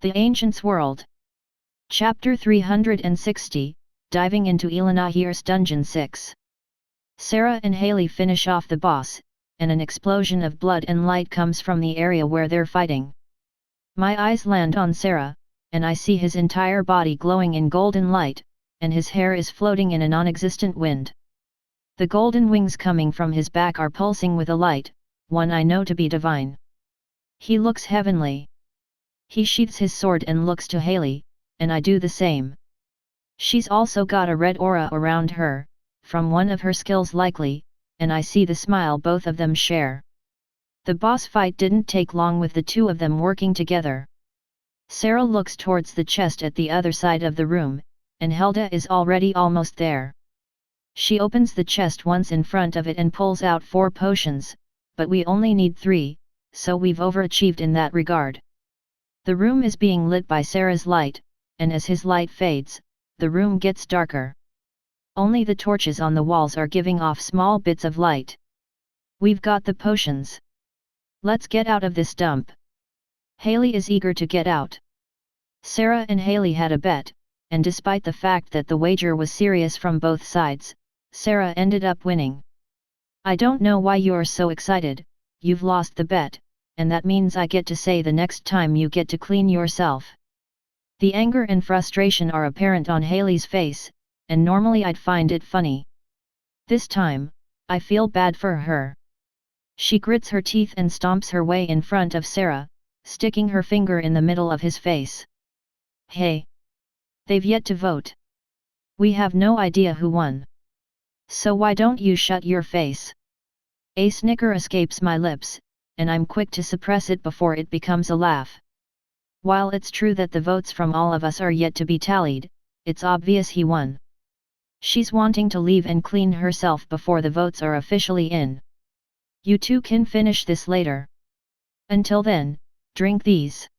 The Ancients World. Chapter 360, Diving into Elenahiers Dungeon 6. Sarah and Haley finish off the boss, and an explosion of blood and light comes from the area where they're fighting. My eyes land on Sarah, and I see his entire body glowing in golden light, and his hair is floating in a non-existent wind. The golden wings coming from his back are pulsing with a light, one I know to be divine. He looks heavenly. He sheaths his sword and looks to Haley, and I do the same. She's also got a red aura around her, from one of her skills likely, and I see the smile both of them share. The boss fight didn't take long with the two of them working together. Sarah looks towards the chest at the other side of the room, and Helda is already almost there. She opens the chest once in front of it and pulls out 4 potions, but we only need 3, so we've overachieved in that regard. The room is being lit by Sarah's light, and as his light fades, the room gets darker. Only the torches on the walls are giving off small bits of light. We've got the potions. Let's get out of this dump. Haley is eager to get out. Sarah and Haley had a bet, and despite the fact that the wager was serious from both sides, Sarah ended up winning. I don't know why you're so excited, you've lost the bet, and that means I get to say the next time you get to clean yourself. The anger and frustration are apparent on Haley's face, and normally I'd find it funny. This time, I feel bad for her. She grits her teeth and stomps her way in front of Sarah, sticking her finger in the middle of his face. Hey! They've yet to vote. We have no idea who won. So why don't you shut your face? A snicker escapes my lips, and I'm quick to suppress it before it becomes a laugh. While it's true that the votes from all of us are yet to be tallied, it's obvious he won. She's wanting to leave and clean herself before the votes are officially in. You two can finish this later. Until then, drink these.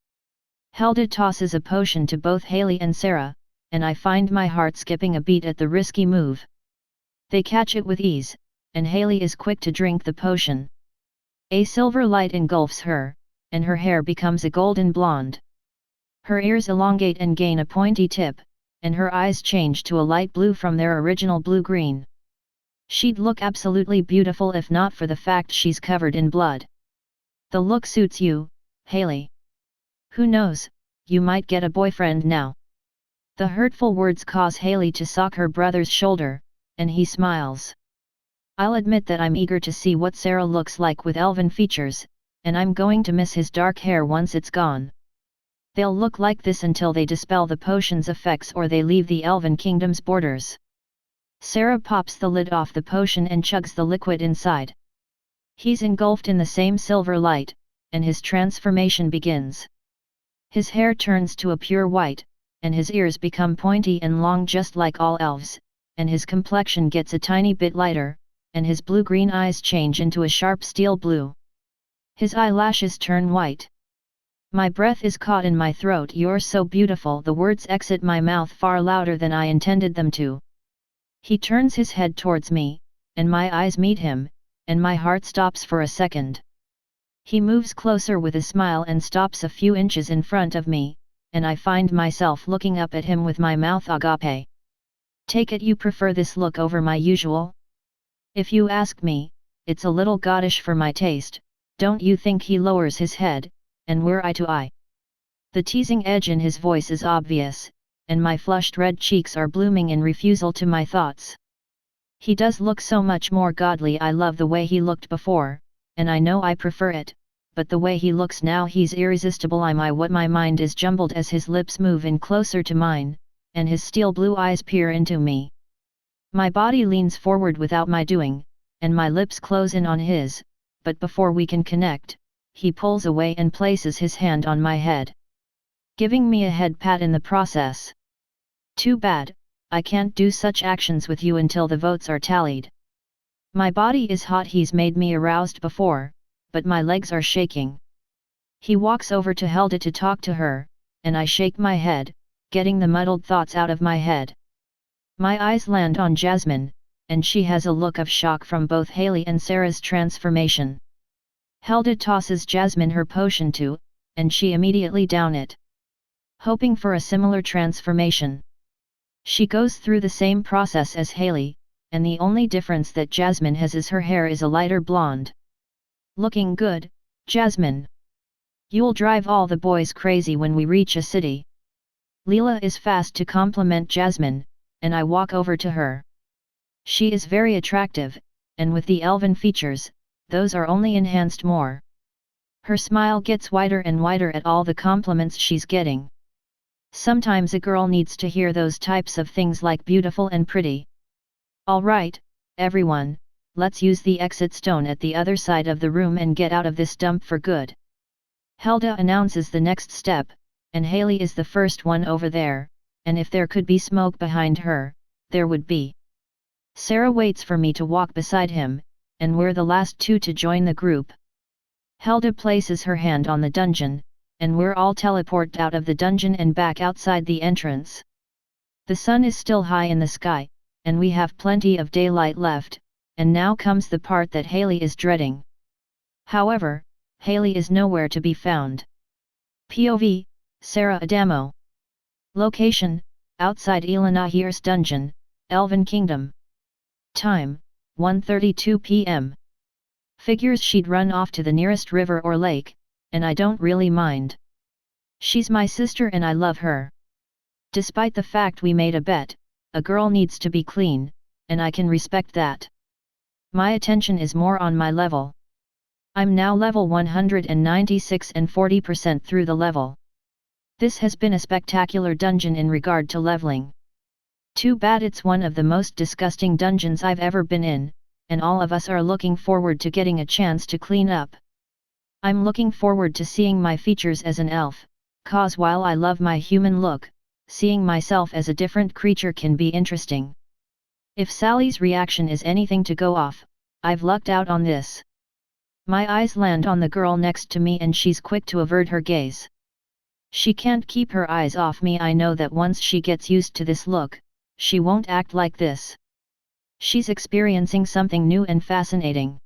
Helda tosses a potion to both Haley and Sarah, and I find my heart skipping a beat at the risky move. They catch it with ease, and Haley is quick to drink the potion. A silver light engulfs her, and her hair becomes a golden blonde. Her ears elongate and gain a pointy tip, and her eyes change to a light blue from their original blue-green. She'd look absolutely beautiful if not for the fact she's covered in blood. The look suits you, Haley. Who knows, you might get a boyfriend now. The hurtful words cause Haley to sock her brother's shoulder, and he smiles. I'll admit that I'm eager to see what Sarah looks like with elven features, and I'm going to miss his dark hair once it's gone. They'll look like this until they dispel the potion's effects or they leave the elven kingdom's borders. Sarah pops the lid off the potion and chugs the liquid inside. He's engulfed in the same silver light, and his transformation begins. His hair turns to a pure white, and his ears become pointy and long just like all elves, and his complexion gets a tiny bit lighter, and his blue-green eyes change into a sharp steel blue. His eyelashes turn white. My breath is caught in my throat. You're so beautiful. The words exit my mouth far louder than I intended them to. He turns his head towards me, and my eyes meet him, and my heart stops for a second. He moves closer with a smile and stops a few inches in front of me, and I find myself looking up at him with my mouth agape. Take it you prefer this look over my usual? If you ask me, it's a little godish for my taste, don't you think? He lowers his head, and we're eye to eye. The teasing edge in his voice is obvious, and my flushed red cheeks are blooming in refusal to my thoughts. He does look so much more godly. I love the way he looked before, and I know I prefer it, but the way he looks now, he's irresistible. What my mind is jumbled as his lips move in closer to mine, and his steel blue eyes peer into me. My body leans forward without my doing, and my lips close in on his, but before we can connect, he pulls away and places his hand on my head, giving me a head pat in the process. Too bad, I can't do such actions with you until the votes are tallied. My body is hot. He's made me aroused before, but my legs are shaking. He walks over to Helda to talk to her, and I shake my head, getting the muddled thoughts out of my head. My eyes land on Jasmine, and she has a look of shock from both Haley and Sarah's transformation. Helda tosses Jasmine her potion too, and she immediately down it. hoping for a similar transformation. She goes through the same process as Haley, and the only difference that Jasmine has is her hair is a lighter blonde. Looking good, Jasmine. You'll drive all the boys crazy when we reach a city. Leela is fast to compliment Jasmine, and I walk over to her. She is very attractive, and with the elven features, those are only enhanced more. Her smile gets wider and wider at all the compliments she's getting. Sometimes a girl needs to hear those types of things like beautiful and pretty. Alright, everyone, let's use the exit stone at the other side of the room and get out of this dump for good. Helda announces the next step, and Haley is the first one over there, and if there could be smoke behind her, there would be. Sarah waits for me to walk beside him, and we're the last two to join the group. Helda places her hand on the dungeon, and we're all teleported out of the dungeon and back outside the entrance. The sun is still high in the sky, and we have plenty of daylight left, and now comes the part that Haley is dreading. However, Haley is nowhere to be found. POV, Sarah Adamo. Location, outside Elenahiers dungeon, Elven Kingdom. Time, 1:32 p.m. Figures she'd run off to the nearest river or lake, and I don't really mind. She's my sister and I love her. Despite the fact we made a bet, a girl needs to be clean, and I can respect that. My attention is more on my level. I'm now level 196 and 40% through the level. This has been a spectacular dungeon in regard to leveling. Too bad it's one of the most disgusting dungeons I've ever been in, and all of us are looking forward to getting a chance to clean up. I'm looking forward to seeing my features as an elf, cause while I love my human look, seeing myself as a different creature can be interesting. If Sally's reaction is anything to go off, I've lucked out on this. My eyes land on the girl next to me and she's quick to avert her gaze. She can't keep her eyes off me. I know that once she gets used to this look, she won't act like this. She's experiencing something new and fascinating.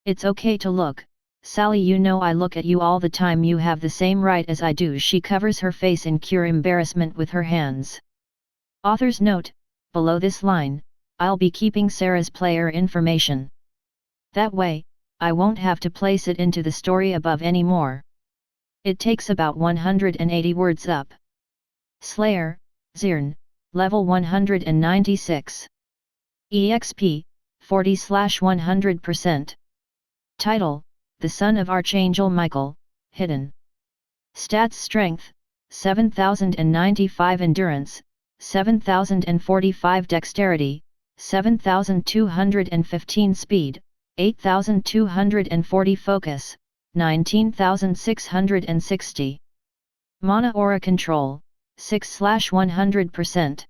It's okay to look, Sally, you know I look at you all the time, you have the same right as I do. She covers her face in pure embarrassment with her hands. Author's note, below this line, I'll be keeping Sarah's player information. That way, I won't have to place it into the story above anymore. It takes about 180 words up. Slayer, Zirn, level 196. EXP, 40/100%. Title, The Son of Archangel Michael, Hidden. Stats: Strength, 7095, Endurance, 7045, Dexterity, 7215, Speed, 8240, Focus, 19660. Mana Aura Control, 6/100%.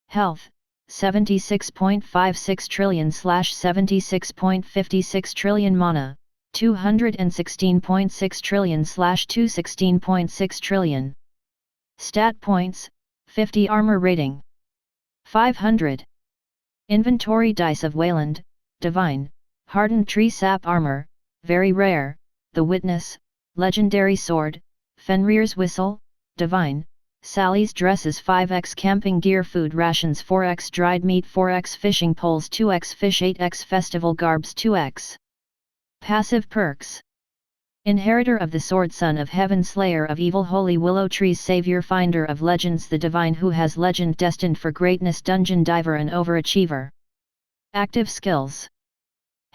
Health, 76.56 trillion/76.56 trillion. Mana, 216.6 trillion/216.6 trillion. Stat points, 50. Armor rating, 500. Inventory: Dice of Wayland, Divine, Hardened Tree Sap Armor, Very Rare, The Witness, Legendary Sword, Fenrir's Whistle, Divine, Sally's Dresses, 5x Camping Gear, Food Rations, 4x Dried Meat, 4x Fishing Poles, 2x Fish, 8x Festival Garbs, 2x. Passive perks: Inheritor of the Sword, Son of Heaven, Slayer of Evil, Holy Willow Trees, Savior, Finder of Legends, the Divine who has legend, destined for greatness, Dungeon Diver, and Overachiever. Active skills: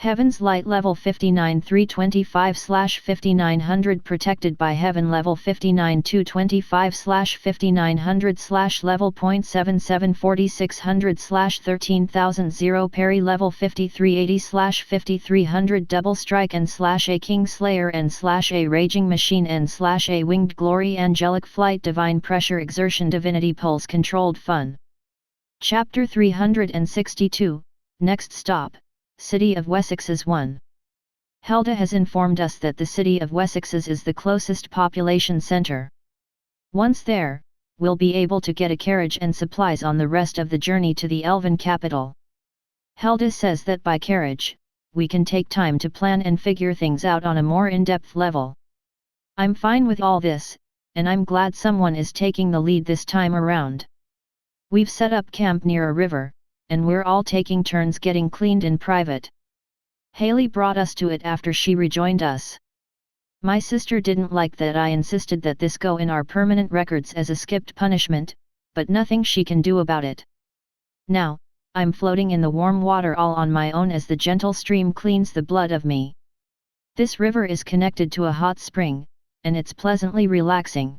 Heaven's Light, level 59 325/5900, Protected by Heaven, level 59 225/5900 level 0.77 4600/13000, Parry, level 5380/5300, Double Strike /A King Slayer /A Raging Machine /A Winged Glory, Angelic Flight, Divine Pressure, Exertion, Divinity Pulse, Controlled Fun. Chapter 362, Next Stop, City of Wessixs 1. Helda has informed us that the city of Wessixs is the closest population center. Once there, we'll be able to get a carriage and supplies on the rest of the journey to the Elven capital. Helda says that by carriage, we can take time to plan and figure things out on a more in-depth level. I'm fine with all this, and I'm glad someone is taking the lead this time around. We've set up camp near a river, and we're all taking turns getting cleaned in private. Haley brought us to it after she rejoined us. My sister didn't like that I insisted that this go in our permanent records as a skipped punishment, but nothing she can do about it. Now, I'm floating in the warm water all on my own as the gentle stream cleans the blood of me. This river is connected to a hot spring, and it's pleasantly relaxing.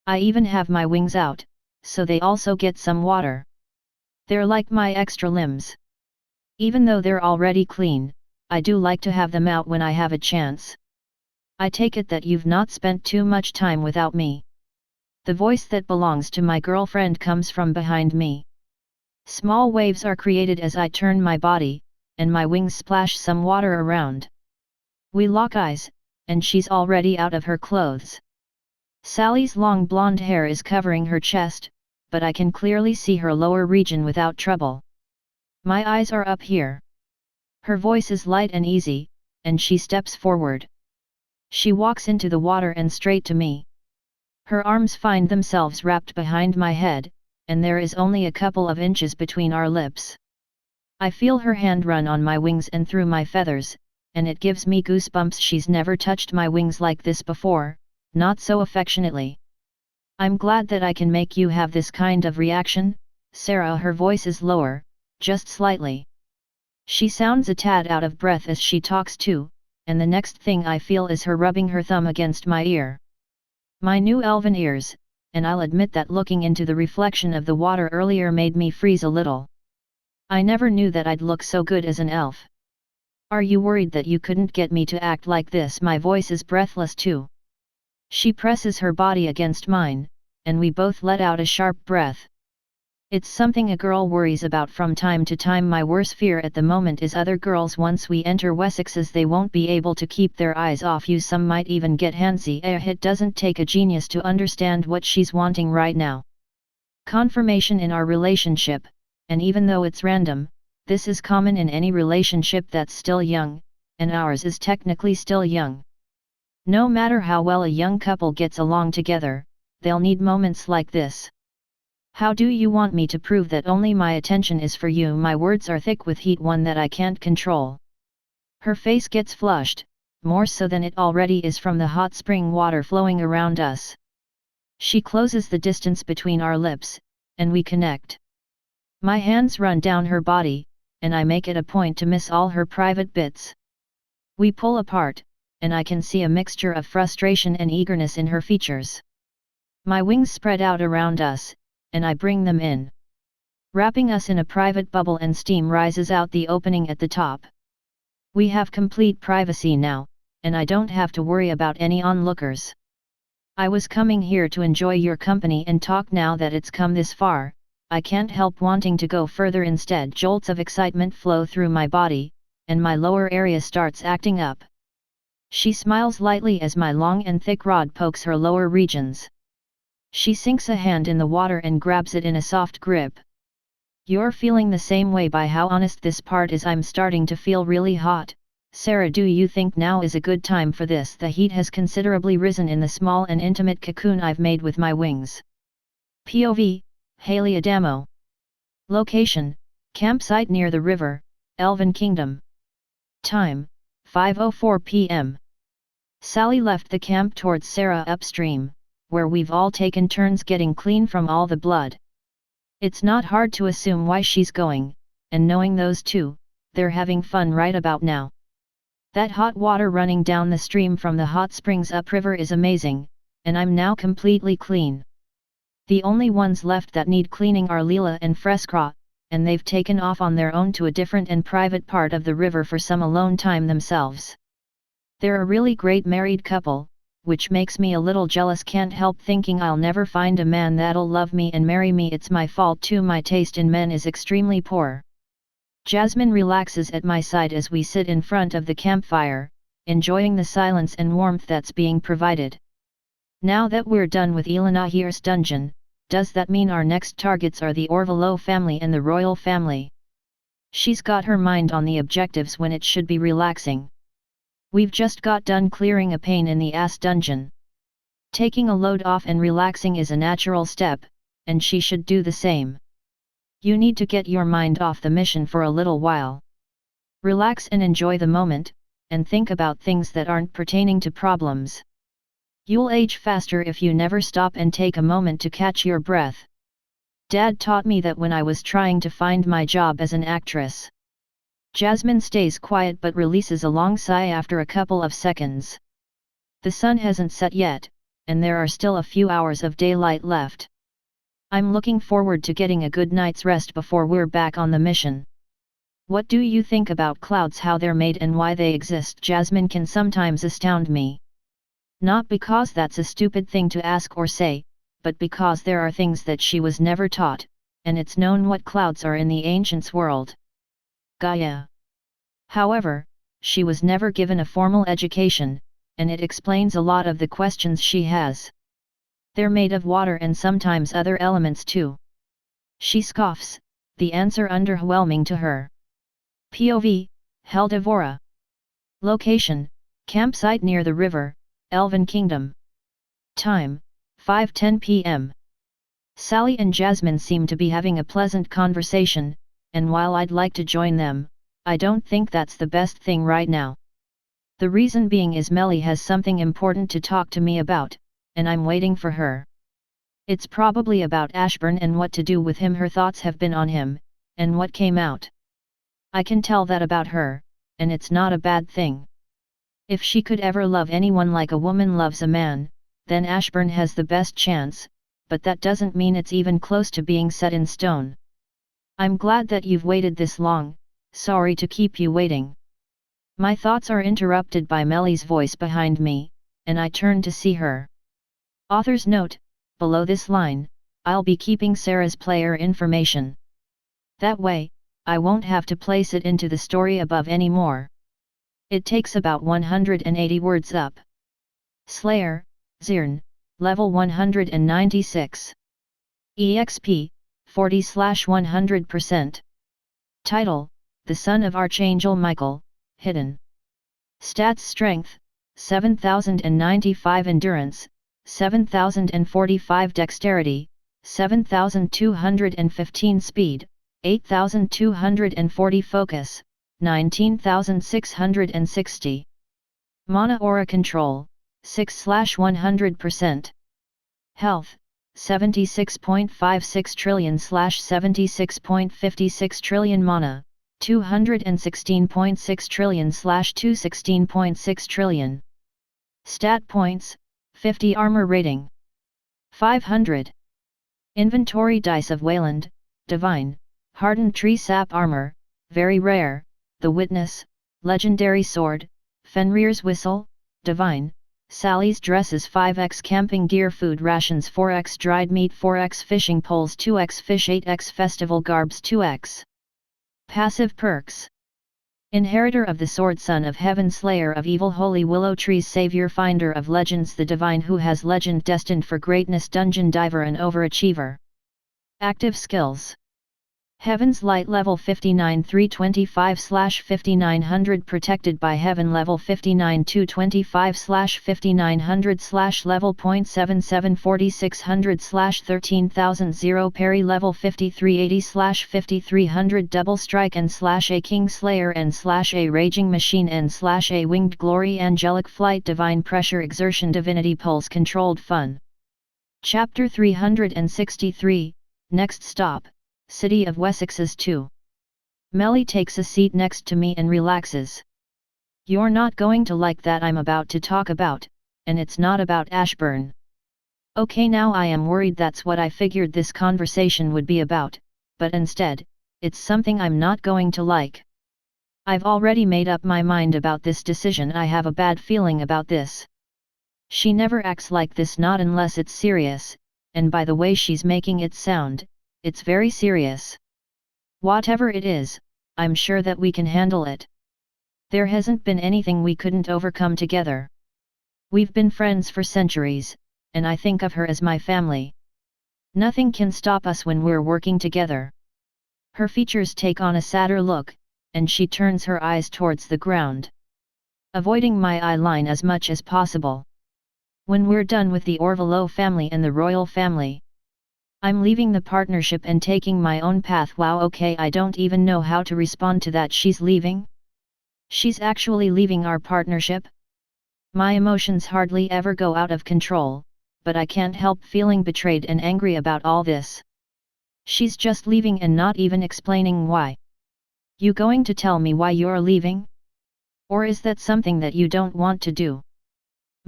I even have my wings out, so they also get some water. They're like my extra limbs. Even though they're already clean, I do like to have them out when I have a chance. I take it that you've not spent too much time without me. The voice that belongs to my girlfriend comes from behind me. Small waves are created as I turn my body, and my wings splash some water around. We lock eyes, and she's already out of her clothes. Sally's long blonde hair is covering her chest, but I can clearly see her lower region without trouble. My eyes are up here. Her voice is light and easy, and she steps forward. She walks into the water and straight to me. Her arms find themselves wrapped behind my head, and there is only a couple of inches between our lips. I feel her hand run on my wings and through my feathers, and it gives me goosebumps. She's never touched my wings like this before, not so affectionately. I'm glad that I can make you have this kind of reaction, Sarah. Her voice is lower, just slightly. She sounds a tad out of breath as she talks too, and the next thing I feel is her rubbing her thumb against my ear. My new elven ears, and I'll admit that looking into the reflection of the water earlier made me freeze a little. I never knew that I'd look so good as an elf. Are you worried that you couldn't get me to act like this? My voice is breathless too. She presses her body against mine, and we both let out a sharp breath. It's something a girl worries about from time to time. My worst fear at the moment is other girls once we enter Wessixs they won't be able to keep their eyes off you. Some might even get handsy. It doesn't take a genius to understand what she's wanting right now. Confirmation in our relationship, and even though it's random, this is common in any relationship that's still young, and ours is technically still young. No matter how well a young couple gets along together, they'll need moments like this. How do you want me to prove that only my attention is for you? My words are thick with heat, one that I can't control. Her face gets flushed, more so than it already is from the hot spring water flowing around us. She closes the distance between our lips, and we connect. My hands run down her body, and I make it a point to miss all her private bits. We pull apart, and I can see a mixture of frustration and eagerness in her features. My wings spread out around us, and I bring them in, wrapping us in a private bubble, and steam rises out the opening at the top. We have complete privacy now, and I don't have to worry about any onlookers. I was coming here to enjoy your company and talk. Now that it's come this far, I can't help wanting to go further. Instead, jolts of excitement flow through my body, and my lower area starts acting up. She smiles lightly as my long and thick rod pokes her lower regions. She sinks a hand in the water and grabs it in a soft grip. You're feeling the same way? By how honest this part is, I'm starting to feel really hot. Sarah, do you think now is a good time for this? The heat has considerably risen in the small and intimate cocoon I've made with my wings. POV, Haley Adamo. Location, campsite near the river, Elven Kingdom. Time, 5:04 p.m. Sally left the camp towards Sarah upstream, where we've all taken turns getting clean from all the blood. It's not hard to assume why she's going, and knowing those two, they're having fun right about now. That hot water running down the stream from the hot springs upriver is amazing, and I'm now completely clean. The only ones left that need cleaning are Leela and Freskra, and they've taken off on their own to a different and private part of the river for some alone time themselves. They're a really great married couple, which makes me a little jealous. Can't help thinking I'll never find a man that'll love me and marry me. It's my fault too. My taste in men is extremely poor. Jasmine relaxes at my side as we sit in front of the campfire, enjoying the silence and warmth that's being provided. Now that we're done with Elenahiers' dungeon, does that mean our next targets are the Orvalo family and the royal family? She's got her mind on the objectives when it should be relaxing. We've just got done clearing a pain in the ass dungeon. Taking a load off and relaxing is a natural step, and she should do the same. You need to get your mind off the mission for a little while. Relax and enjoy the moment, and think about things that aren't pertaining to problems. You'll age faster if you never stop and take a moment to catch your breath. Dad taught me that when I was trying to find my job as an actress. Jasmine stays quiet but releases a long sigh after a couple of seconds. The sun hasn't set yet, and there are still a few hours of daylight left. I'm looking forward to getting a good night's rest before we're back on the mission. What do you think about clouds, how they're made and why they exist? Jasmine can sometimes astound me. Not because that's a stupid thing to ask or say, but because there are things that she was never taught, and it's known what clouds are in the ancients' world. Gaia. However, she was never given a formal education, and it explains a lot of the questions she has. They're made of water and sometimes other elements too. She scoffs, the answer underwhelming to her. POV, Heldivora. Location, campsite near the river, Elven Kingdom. Time, 5:10 p.m. Sally and Jasmine seem to be having a pleasant conversation, and while I'd like to join them, I don't think that's the best thing right now. The reason being is Melly has something important to talk to me about, and I'm waiting for her. It's probably about Ashburn and what to do with him. Her thoughts have been on him, and what came out. I can tell that about her, and it's not a bad thing. If she could ever love anyone like a woman loves a man, then Ashburn has the best chance, but that doesn't mean it's even close to being set in stone. I'm glad that you've waited this long, sorry to keep you waiting. My thoughts are interrupted by Melly's voice behind me, and I turn to see her. Author's note, below this line, I'll be keeping Sarah's player information. That way, I won't have to place it into the story above anymore. It takes about 180 words up. Slayer, Zirn, level 196. EXP, 40/100%. Title, The Son of Archangel Michael, Hidden. Stats: Strength, 7095 Endurance, 7045 Dexterity, 7215 Speed, 8240 Focus, 19660. Mana Aura Control, 6/100%. Health, 76.56 trillion/76.56 trillion. Mana, 216.6 trillion/216.6 trillion. Stat points, 50. Armor rating, 500. Inventory: Dice of Wayland, Divine, Hardened Tree Sap Armor, Very Rare, The Witness, Legendary Sword, Fenrir's Whistle, Divine, Sally's Dresses 5x Camping Gear Food Rations 4x Dried Meat 4x Fishing Poles 2x Fish 8x Festival Garbs 2x. Passive perks: Inheritor of the Sword, Son of Heaven, Slayer of Evil, Holy Willow Trees, Savior, Finder of Legends, the Divine who has legend, destined for greatness, Dungeon Diver and Overachiever. Active skills: Heaven's Light level 59 325/5900 Protected by Heaven level 59 225/5900 level .77 4600/13000 Parry level 5380/5300 Double Strike and /A King Slayer and /A Raging Machine and /A Winged Glory Angelic Flight Divine Pressure Exertion Divinity Pulse Controlled Fun. Chapter 363, Next Stop, City of Wessixs 2. Melly takes a seat next to me and relaxes. You're not going to like that I'm about to talk about, and it's not about Ashburn. Okay, now I am worried that's what I figured this conversation would be about, but instead, it's something I'm not going to like. I've already made up my mind about this decision. I have a bad feeling about this. She never acts like this, not unless it's serious, and by the way she's making it sound, it's very serious. Whatever it is, I'm sure that we can handle it. There hasn't been anything we couldn't overcome together. We've been friends for centuries, and I think of her as my family. Nothing can stop us when we're working together. Her features take on a sadder look, and she turns her eyes towards the ground, avoiding my eye line as much as possible. When we're done with the Orvelo family and the royal family, I'm leaving the partnership and taking my own path. Wow, okay, I don't even know how to respond to that. She's leaving? She's actually leaving our partnership? My emotions hardly ever go out of control, but I can't help feeling betrayed and angry about all this. She's just leaving and not even explaining why. You going to tell me why you're leaving? Or is that something that you don't want to do?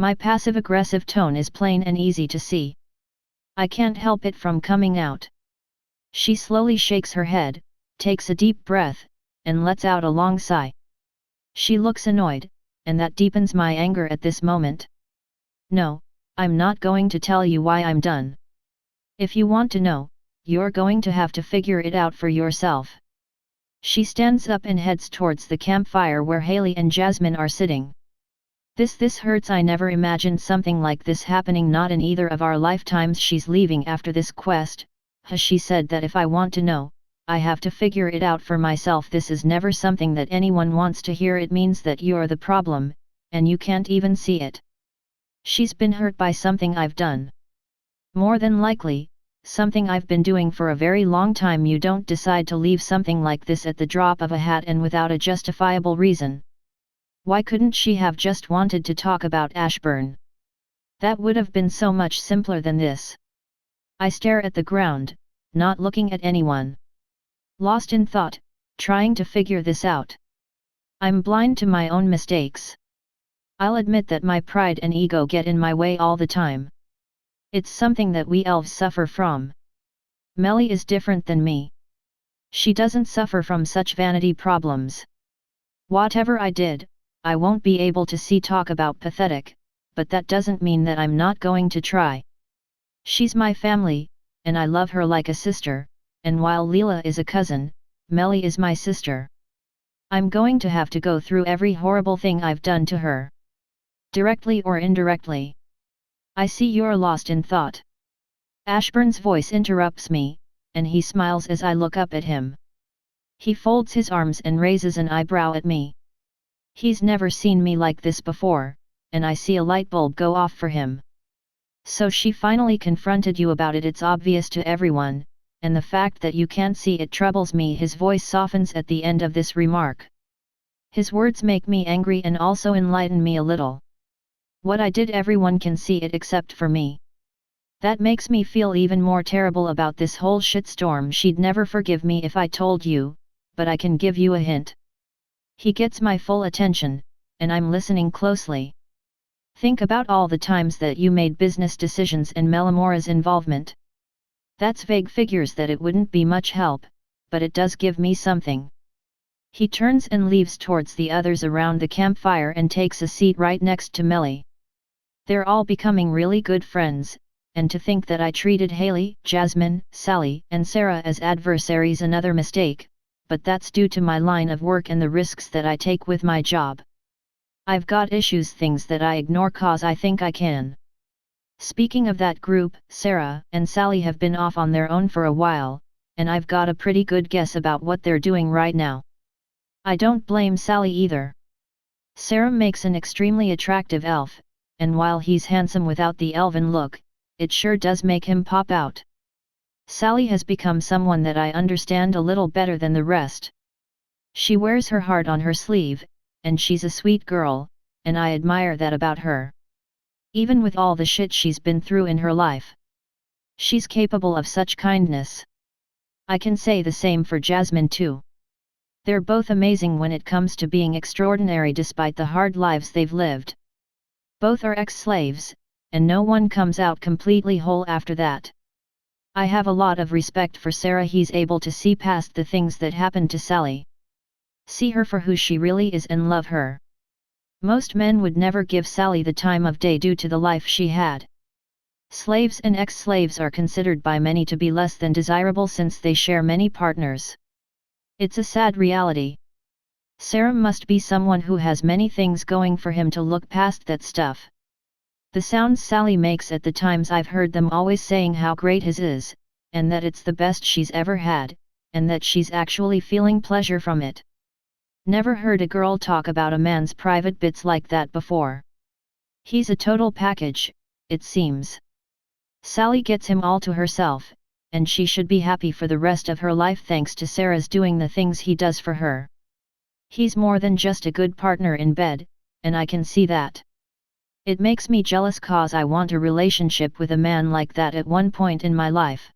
My passive-aggressive tone is plain and easy to see. I can't help it from coming out. She slowly shakes her head, takes a deep breath, and lets out a long sigh. She looks annoyed, and that deepens my anger at this moment. No, I'm not going to tell you why I'm done. If you want to know, you're going to have to figure it out for yourself. She stands up and heads towards the campfire where Haley and Jasmine are sitting. This hurts. I never imagined something like this happening, not in either of our lifetimes. She's leaving after this quest. She said that if I want to know, I have to figure it out for myself. This is never something that anyone wants to hear. It means that you're the problem, and you can't even see it. She's been hurt by something I've done. More than likely, something I've been doing for a very long time. You don't decide to leave something like this at the drop of a hat and without a justifiable reason. Why couldn't she have just wanted to talk about Ashburn? That would have been so much simpler than this. I stare at the ground, not looking at anyone. Lost in thought, trying to figure this out. I'm blind to my own mistakes. I'll admit that my pride and ego get in my way all the time. It's something that we elves suffer from. Melly is different than me. She doesn't suffer from such vanity problems. Whatever I did, I won't be able to talk about pathetic, but that doesn't mean that I'm not going to try. She's my family, and I love her like a sister, and while Leela is a cousin, Melly is my sister. I'm going to have to go through every horrible thing I've done to her. Directly or indirectly. I see you're lost in thought. Ashburn's voice interrupts me, and he smiles as I look up at him. He folds his arms and raises an eyebrow at me. He's never seen me like this before, and I see a light bulb go off for him. So she finally confronted you about it. It's obvious to everyone, and the fact that you can't see it troubles me. His voice softens at the end of this remark. His words make me angry and also enlighten me a little. What I did, everyone can see it except for me. That makes me feel even more terrible about this whole shitstorm. She'd never forgive me if I told you, but I can give you a hint. He gets my full attention, and I'm listening closely. Think about all the times that you made business decisions and Melamora's involvement. That's vague figures that it wouldn't be much help, but it does give me something. He turns and leaves towards the others around the campfire and takes a seat right next to Melly. They're all becoming really good friends, and to think that I treated Haley, Jasmine, Sally, and Sarah as adversaries, another mistake, but that's due to my line of work and the risks that I take with my job. I've got issues, things that I ignore cause I think I can. Speaking of that group, Sarah and Sally have been off on their own for a while, and I've got a pretty good guess about what they're doing right now. I don't blame Sally either. Sarah makes an extremely attractive elf, and while he's handsome without the elven look, it sure does make him pop out. Sally has become someone that I understand a little better than the rest. She wears her heart on her sleeve, and she's a sweet girl, and I admire that about her. Even with all the shit she's been through in her life, she's capable of such kindness. I can say the same for Jasmine too. They're both amazing when it comes to being extraordinary despite the hard lives they've lived. Both are ex-slaves, and no one comes out completely whole after that. I have a lot of respect for Sarah. He's able to see past the things that happened to Sally. See her for who she really is and love her. Most men would never give Sally the time of day due to the life she had. Slaves and ex-slaves are considered by many to be less than desirable since they share many partners. It's a sad reality. Sarah must be someone who has many things going for him to look past that stuff. The sounds Sally makes at the times I've heard them always saying how great his is, and that it's the best she's ever had, and that she's actually feeling pleasure from it. Never heard a girl talk about a man's private bits like that before. He's a total package, it seems. Sally gets him all to herself, and she should be happy for the rest of her life thanks to Sarah's doing the things he does for her. He's more than just a good partner in bed, and I can see that. It makes me jealous cause I want a relationship with a man like that at one point in my life.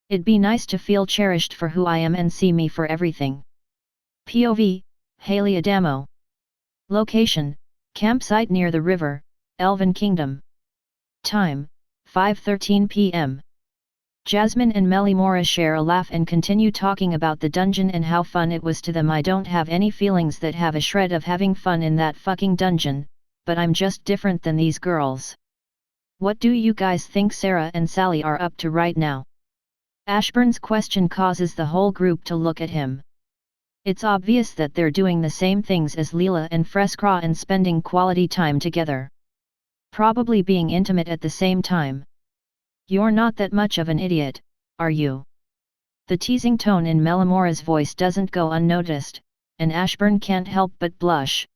It'd be nice to feel cherished for who I am and see me for everything. POV, Haley Adamo. Location, campsite near the river, Elven Kingdom. Time, 5:13 p.m. Jasmine and Melimora share a laugh and continue talking about the dungeon and how fun it was to them. I don't have any feelings that have a shred of having fun in that fucking dungeon, but I'm just different than these girls. What do you guys think Sarah and Sally are up to right now? Ashburn's question causes the whole group to look at him. It's obvious that they're doing the same things as Leela and Freskra and spending quality time together. Probably being intimate at the same time. You're not that much of an idiot, are you? The teasing tone in Melimora's voice doesn't go unnoticed, and Ashburn can't help but blush.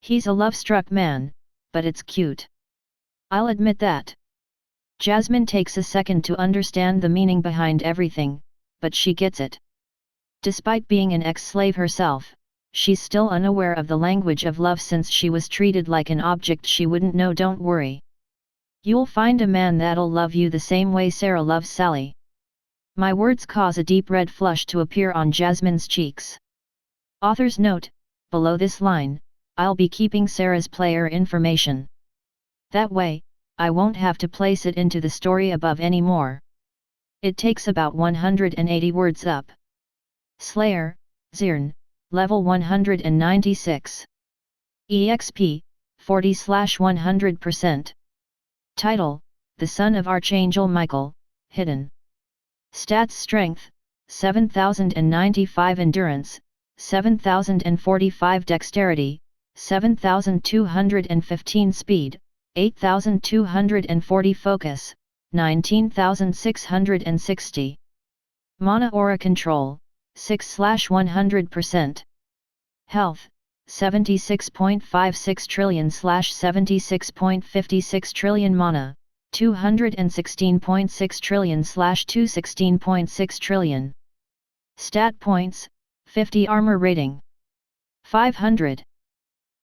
He's a love-struck man, but it's cute. I'll admit that. Jasmine takes a second to understand the meaning behind everything, but she gets it. Despite being an ex-slave herself, she's still unaware of the language of love since she was treated like an object she wouldn't know. Don't worry. You'll find a man that'll love you the same way Sarah loves Sally. My words cause a deep red flush to appear on Jasmine's cheeks. Author's note, below this line, I'll be keeping Sarah's player information. That way, I won't have to place it into the story above anymore. It takes about 180 words up. Slayer, Zirn, level 196. EXP, 40/100%. Title, The Son of Archangel Michael, Hidden. Stats: Strength, 7095 Endurance, 7045 Dexterity, 7215 Speed, 8240 Focus, 19660. Mana Aura Control, 6/100%. Health, 76.56 trillion/76.56 trillion. Mana, 216.6 trillion/216.6 trillion. Stat points, 50. Armor rating, 500.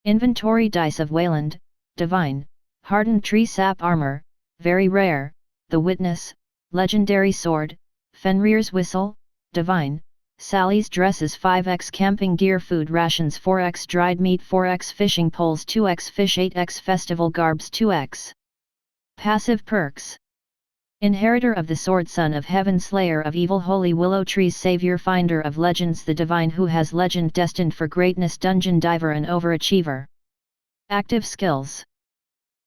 Inventory: Dice of Wayland, Divine, Hardened Tree Sap Armor, Very Rare, The Witness, Legendary Sword, Fenrir's Whistle, Divine, Sally's Dresses 5x Camping Gear Food Rations 4x Dried Meat 4x Fishing Poles 2x Fish 8x Festival Garbs 2x. Passive perks: Inheritor of the Sword, Son of Heaven, Slayer of Evil, Holy Willow Trees, Savior, Finder of Legends, the Divine who has legend, destined for greatness, Dungeon Diver and Overachiever. Active skills: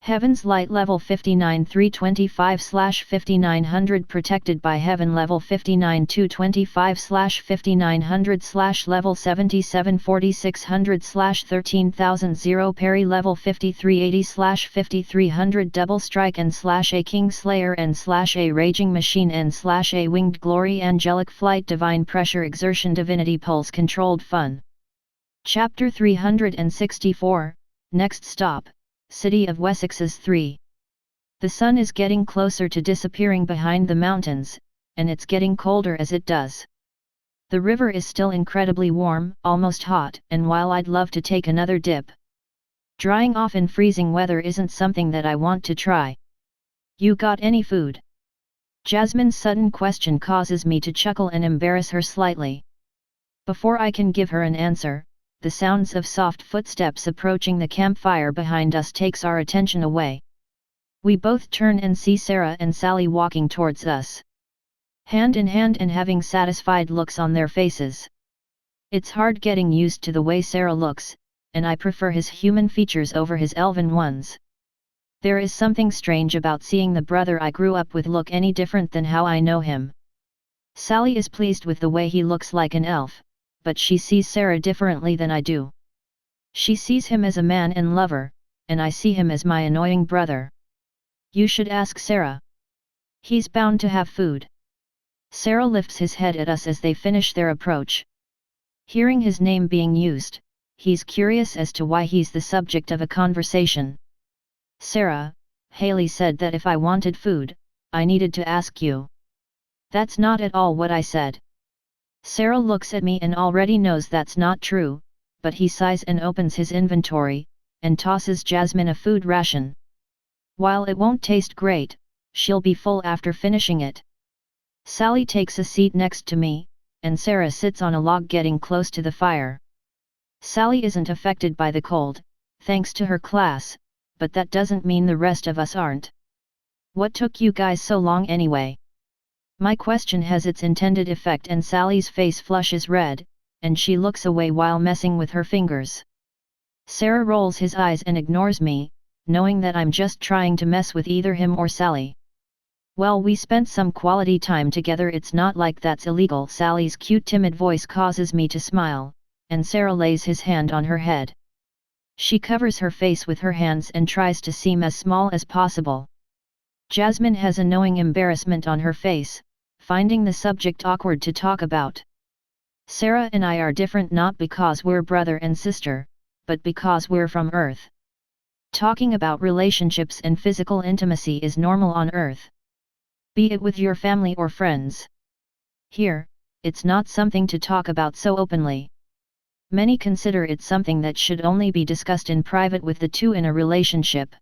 Heaven's Light level 59 325/5900 Protected by Heaven level 59 225/5900 level 77 4600/13000 Zero Parry level 5380/5300 Double Strike and /A King Slayer and /A Raging Machine and /A Winged Glory Angelic Flight Divine Pressure Exertion Divinity Pulse Controlled Fun. Chapter 364, Next Stop, City of Wessixs 3. The sun is getting closer to disappearing behind the mountains, and it's getting colder as it does. The river is still incredibly warm, almost hot, and while I'd love to take another dip, drying off in freezing weather isn't something that I want to try. You got any food? Jasmine's sudden question causes me to chuckle and embarrass her slightly. Before I can give her an answer, the sounds of soft footsteps approaching the campfire behind us takes our attention away. We both turn and see Sarah and Sally walking towards us, hand in hand and having satisfied looks on their faces. It's hard getting used to the way Sarah looks, and I prefer his human features over his elven ones. There is something strange about seeing the brother I grew up with look any different than how I know him. Sally is pleased with the way he looks like an elf, but she sees Sarah differently than I do. She sees him as a man and lover, and I see him as my annoying brother. You should ask Sarah. He's bound to have food. Sarah lifts his head at us as they finish their approach. Hearing his name being used, he's curious as to why he's the subject of a conversation. Sarah, Haley said that if I wanted food, I needed to ask you. That's not at all what I said. Sarah looks at me and already knows that's not true, but he sighs and opens his inventory, and tosses Jasmine a food ration. While it won't taste great, she'll be full after finishing it. Sally takes a seat next to me, and Sarah sits on a log getting close to the fire. Sally isn't affected by the cold, thanks to her class, but that doesn't mean the rest of us aren't. What took you guys so long anyway? My question has its intended effect and Sally's face flushes red, and she looks away while messing with her fingers. Sarah rolls his eyes and ignores me, knowing that I'm just trying to mess with either him or Sally. Well, we spent some quality time together, it's not like that's illegal. Sally's cute timid voice causes me to smile, and Sarah lays his hand on her head. She covers her face with her hands and tries to seem as small as possible. Jasmine has a knowing embarrassment on her face, finding the subject awkward to talk about. Sarah and I are different not because we're brother and sister, but because we're from Earth. Talking about relationships and physical intimacy is normal on Earth. Be it with your family or friends. Here, it's not something to talk about so openly. Many consider it something that should only be discussed in private with the two in a relationship.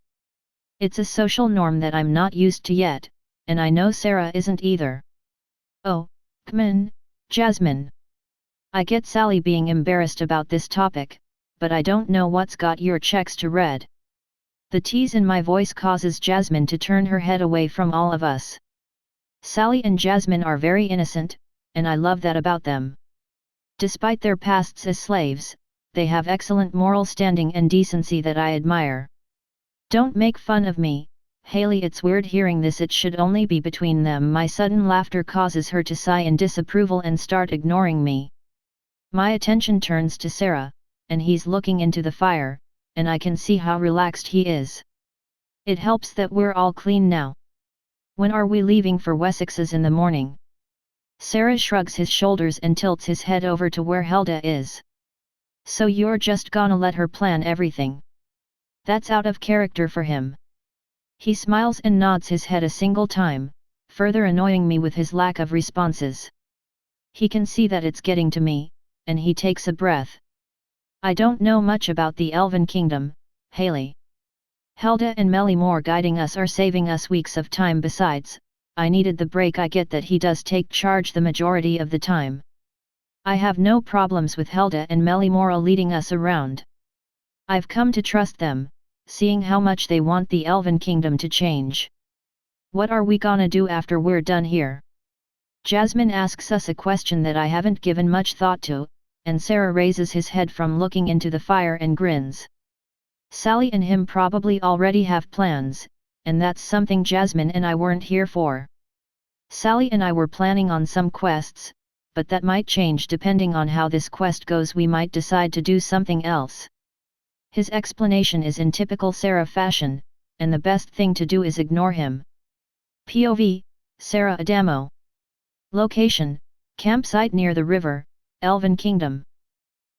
It's a social norm that I'm not used to yet, and I know Sarah isn't either. Oh, come in, Jasmine. I get Sally being embarrassed about this topic, but I don't know what's got your checks to red. The tease in my voice causes Jasmine to turn her head away from all of us. Sally and Jasmine are very innocent, and I love that about them. Despite their pasts as slaves, they have excellent moral standing and decency that I admire. Don't make fun of me, Haley. It's weird hearing this. It should only be between them. My sudden laughter causes her to sigh in disapproval and start ignoring me. My attention turns to Sarah, and he's looking into the fire, and I can see how relaxed he is. It helps that we're all clean now. When are we leaving for Wessixs in the morning? Sarah shrugs his shoulders and tilts his head over to where Helda is. So you're just gonna let her plan everything? That's out of character for him. He smiles and nods his head a single time, further annoying me with his lack of responses. He can see that it's getting to me, and he takes a breath. I don't know much about the Elven Kingdom, Haley. Helda and Melly guiding us are saving us weeks of time. Besides, I needed the break. I get that he does take charge the majority of the time. I have no problems with Helda and Melly leading us around. I've come to trust them, seeing how much they want the Elven Kingdom to change. What are we gonna do after we're done here? Jasmine asks us a question that I haven't given much thought to, and Sarah raises his head from looking into the fire and grins. Sally and him probably already have plans, and that's something Jasmine and I weren't here for. Sally and I were planning on some quests, but that might change depending on how this quest goes. We might decide to do something else. His explanation is in typical Sarah fashion, and the best thing to do is ignore him. POV, Sarah Adamo. Location, campsite near the river, Elven Kingdom.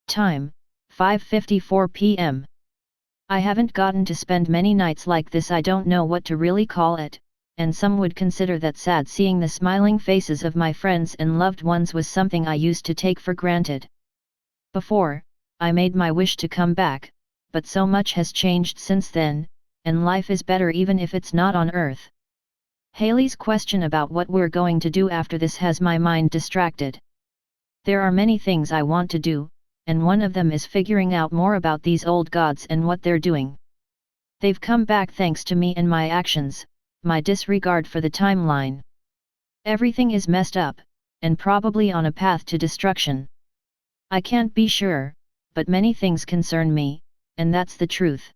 Time, 5:54 p.m. I haven't gotten to spend many nights like this. I don't know what to really call it, and some would consider that sad. Seeing the smiling faces of my friends and loved ones was something I used to take for granted. Before, I made my wish to come back, but so much has changed since then, and life is better even if it's not on Earth. Haley's question about what we're going to do after this has my mind distracted. There are many things I want to do, and one of them is figuring out more about these old gods and what they're doing. They've come back thanks to me and my actions, my disregard for the timeline. Everything is messed up, and probably on a path to destruction. I can't be sure, but many things concern me, and that's the truth.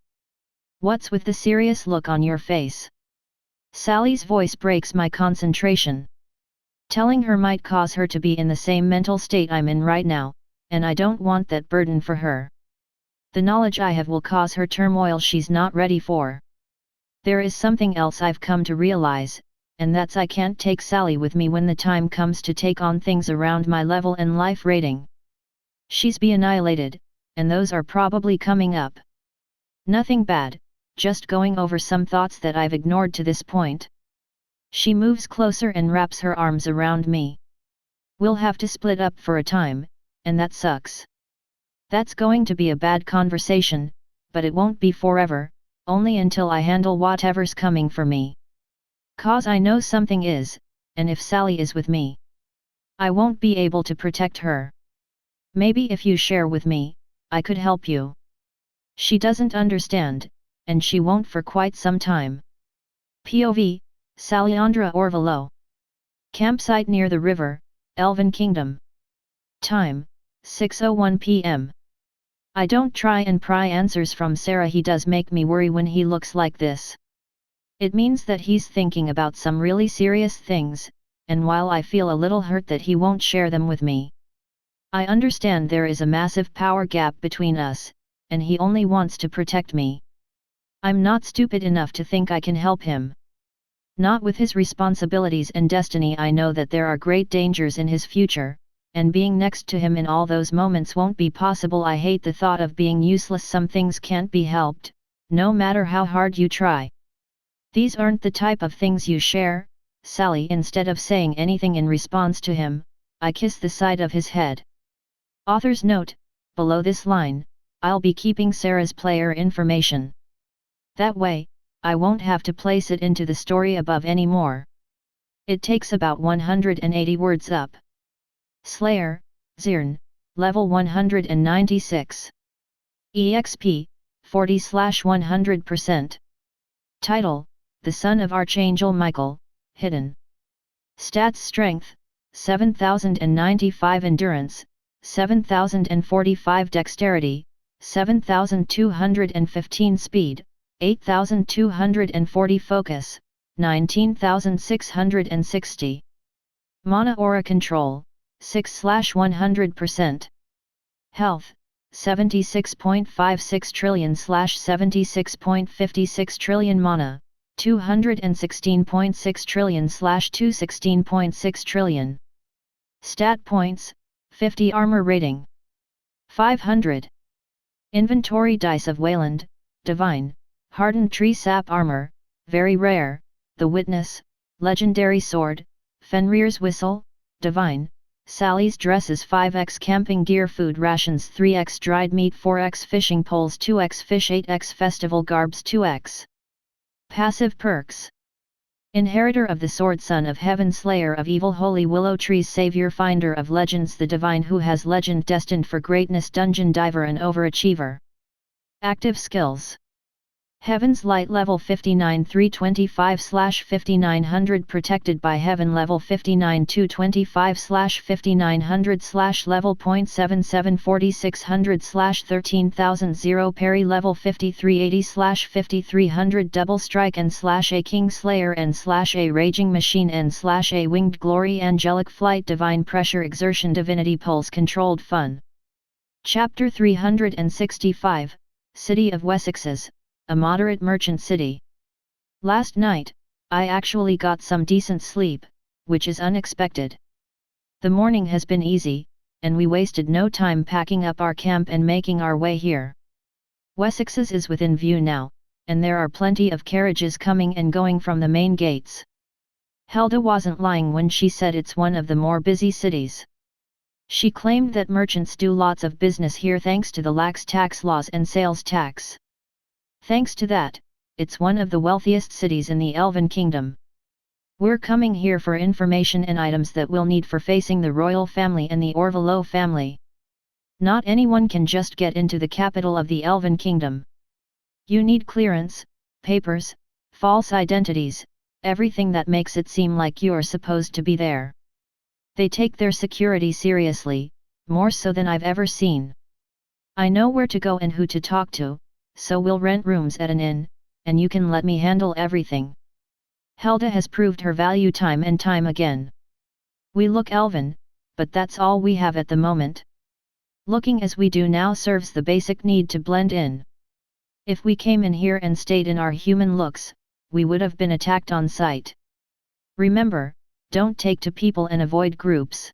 What's with the serious look on your face? Sally's voice breaks my concentration. Telling her might cause her to be in the same mental state I'm in right now, and I don't want that burden for her. The knowledge I have will cause her turmoil she's not ready for. There is something else I've come to realize, and that's I can't take Sally with me when the time comes to take on things around my level and life rating. She's be annihilated, and those are probably coming up. Nothing bad, just going over some thoughts that I've ignored to this point. She moves closer and wraps her arms around me. We'll have to split up for a time, and that sucks. That's going to be a bad conversation, but it won't be forever, only until I handle whatever's coming for me. 'Cause I know something is, and if Sally is with me, I won't be able to protect her. Maybe if you share with me, I could help you. She doesn't understand, and she won't for quite some time. POV, Salyandra Orvalo. Campsite near the river, Elven Kingdom. Time, 6:01 p.m. I don't try and pry answers from Sarah. He does make me worry when he looks like this. It means that he's thinking about some really serious things, and while I feel a little hurt that he won't share them with me, I understand there is a massive power gap between us, and he only wants to protect me. I'm not stupid enough to think I can help him. Not with his responsibilities and destiny. I know that there are great dangers in his future, and being next to him in all those moments won't be possible. I hate the thought of being useless. Some things can't be helped, no matter how hard you try. These aren't the type of things you share, Sally. Instead of saying anything in response to him, I kiss the side of his head. Author's note, below this line, I'll be keeping Sarah's player information. That way, I won't have to place it into the story above anymore. It takes about 180 words up. Slayer, Zirn, level 196. EXP, 40/100%. Title, The Son of Archangel Michael, Hidden. Stats: Strength, 7095, Endurance, 7045, Dexterity, 7215, Speed, 8240, Focus, 19660. Mana Aura Control, 6/100%. Health, 76.56 trillion/76.56 trillion. Mana, 216.6 trillion/216.6 trillion. Stat points, 50. Armor rating, 500. Inventory: Dice of Wayland, Divine, Hardened Tree Sap Armor, Very Rare, The Witness, Legendary Sword, Fenrir's Whistle, Divine, Sally's Dresses, 5x Camping Gear, Food Rations, 3x Dried Meat, 4x Fishing Poles, 2x Fish, 8x Festival Garbs, 2x. Passive perks: Inheritor of the Sword, Son of Heaven, Slayer of Evil, Holy Willow Trees, Savior, Finder of Legends, the Divine who has legend, destined for greatness, Dungeon Diver, and Overachiever. Active skills: Heaven's Light, level 59 325/5900, Protected by Heaven, level 59 225/5900 level .77 4600/13000, Parry, level 5380/5300, Double Strike /A King Slayer /A Raging Machine /A Winged Glory, Angelic Flight, Divine Pressure, Exertion, Divinity Pulse, Controlled Fun. Chapter 365, City of Wessixs, a moderate merchant city. Last night, I actually got some decent sleep, which is unexpected. The morning has been easy, and we wasted no time packing up our camp and making our way here. Wessixs is within view now, and there are plenty of carriages coming and going from the main gates. Helda wasn't lying when she said it's one of the more busy cities. She claimed that merchants do lots of business here thanks to the lax tax laws and sales tax. Thanks to that, it's one of the wealthiest cities in the Elven Kingdom. We're coming here for information and items that we'll need for facing the royal family and the Orvalo family. Not anyone can just get into the capital of the Elven Kingdom. You need clearance, papers, false identities, everything that makes it seem like you're supposed to be there. They take their security seriously, more so than I've ever seen. I know where to go and who to talk to, so we'll rent rooms at an inn, and you can let me handle everything. Helda has proved her value time and time again. We look elven, but that's all we have at the moment. Looking as we do now serves the basic need to blend in. If we came in here and stayed in our human looks, we would have been attacked on sight. Remember, don't take to people and avoid groups.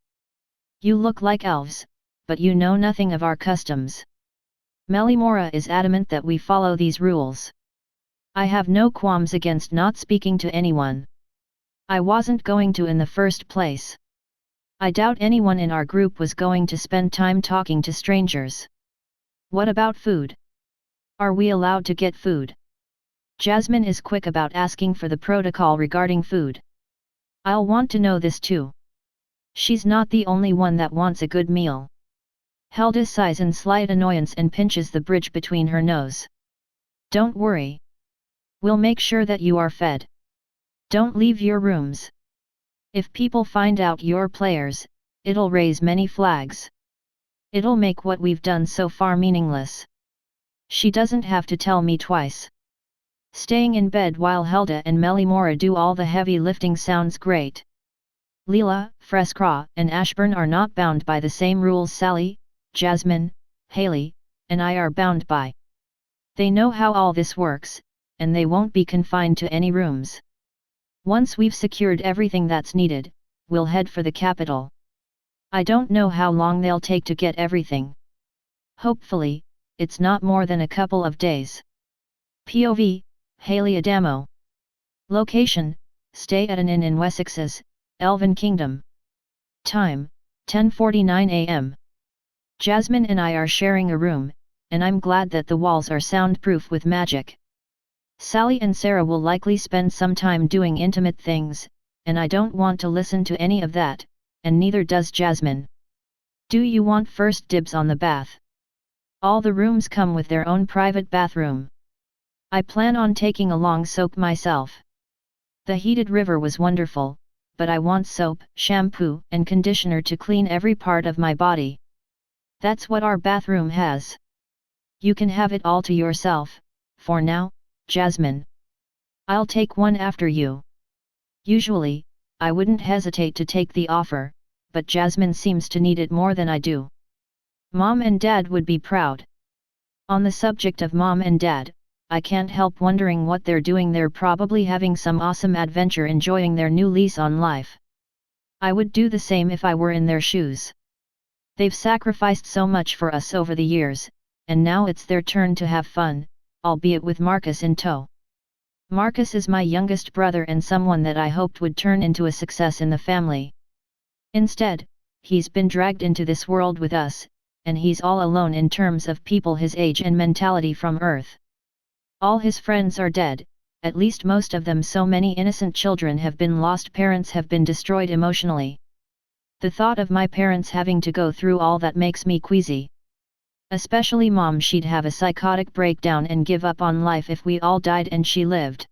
You look like elves, but you know nothing of our customs. Melimora is adamant that we follow these rules. I have no qualms against not speaking to anyone. I wasn't going to in the first place. I doubt anyone in our group was going to spend time talking to strangers. What about food? Are we allowed to get food? Jasmine is quick about asking for the protocol regarding food. I'll want to know this too. She's not the only one that wants a good meal. Helda sighs in slight annoyance and pinches the bridge between her nose. Don't worry. We'll make sure that you are fed. Don't leave your rooms. If people find out you're players, it'll raise many flags. It'll make what we've done so far meaningless. She doesn't have to tell me twice. Staying in bed while Helda and Melimora do all the heavy lifting sounds great. Leela, Freskra, and Ashburn are not bound by the same rules Sally, Jasmine, Haley, and I are bound by. They know how all this works, and they won't be confined to any rooms. Once we've secured everything that's needed, we'll head for the capital. I don't know how long they'll take to get everything. Hopefully, it's not more than a couple of days. POV, Haley Adamo. Location, stay at an inn in Wessixs, Elven Kingdom. Time, 10:49 am. Jasmine and I are sharing a room, and I'm glad that the walls are soundproof with magic. Sally and Sarah will likely spend some time doing intimate things, and I don't want to listen to any of that, and neither does Jasmine. Do you want first dibs on the bath? All the rooms come with their own private bathroom. I plan on taking a long soak myself. The heated river was wonderful, but I want soap, shampoo, and conditioner to clean every part of my body. That's what our bathroom has. You can have it all to yourself, for now, Jasmine. I'll take one after you. Usually, I wouldn't hesitate to take the offer, but Jasmine seems to need it more than I do. Mom and Dad would be proud. On the subject of Mom and Dad, I can't help wondering what they're doing. They're probably having some awesome adventure, enjoying their new lease on life. I would do the same if I were in their shoes. They've sacrificed so much for us over the years, and now it's their turn to have fun, albeit with Marcus in tow. Marcus is my youngest brother and someone that I hoped would turn into a success in the family. Instead, he's been dragged into this world with us, and he's all alone in terms of people his age and mentality from Earth. All his friends are dead, at least most of them. So many innocent children have been lost, parents have been destroyed emotionally. The thought of my parents having to go through all that makes me queasy. Especially Mom, she'd have a psychotic breakdown and give up on life if we all died and she lived.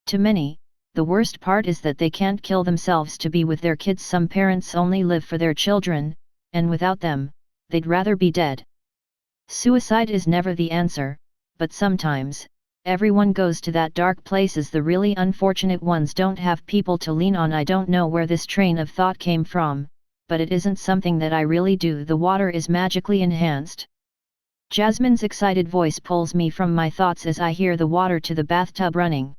To many, the worst part is that they can't kill themselves to be with their kids. Some parents only live for their children, and without them, they'd rather be dead. Suicide is never the answer, but sometimes, everyone goes to that dark places. The really unfortunate ones don't have people to lean on. I don't know where this train of thought came from, but it isn't something that I really do. The water is magically enhanced. Jasmine's excited voice pulls me from my thoughts as I hear the water to the bathtub running.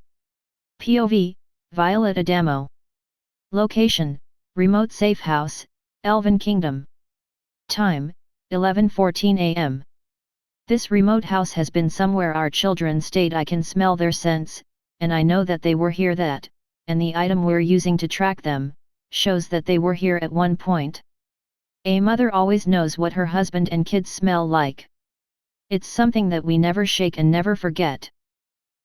POV, Violet Adamo. Location, remote safe house, Elven Kingdom. Time, 11:14 am. This remote house has been somewhere our children stayed. I can smell their scents, and I know that they were here. That, and the item we're using to track them, shows that they were here at one point. A mother always knows what her husband and kids smell like. It's something that we never shake and never forget.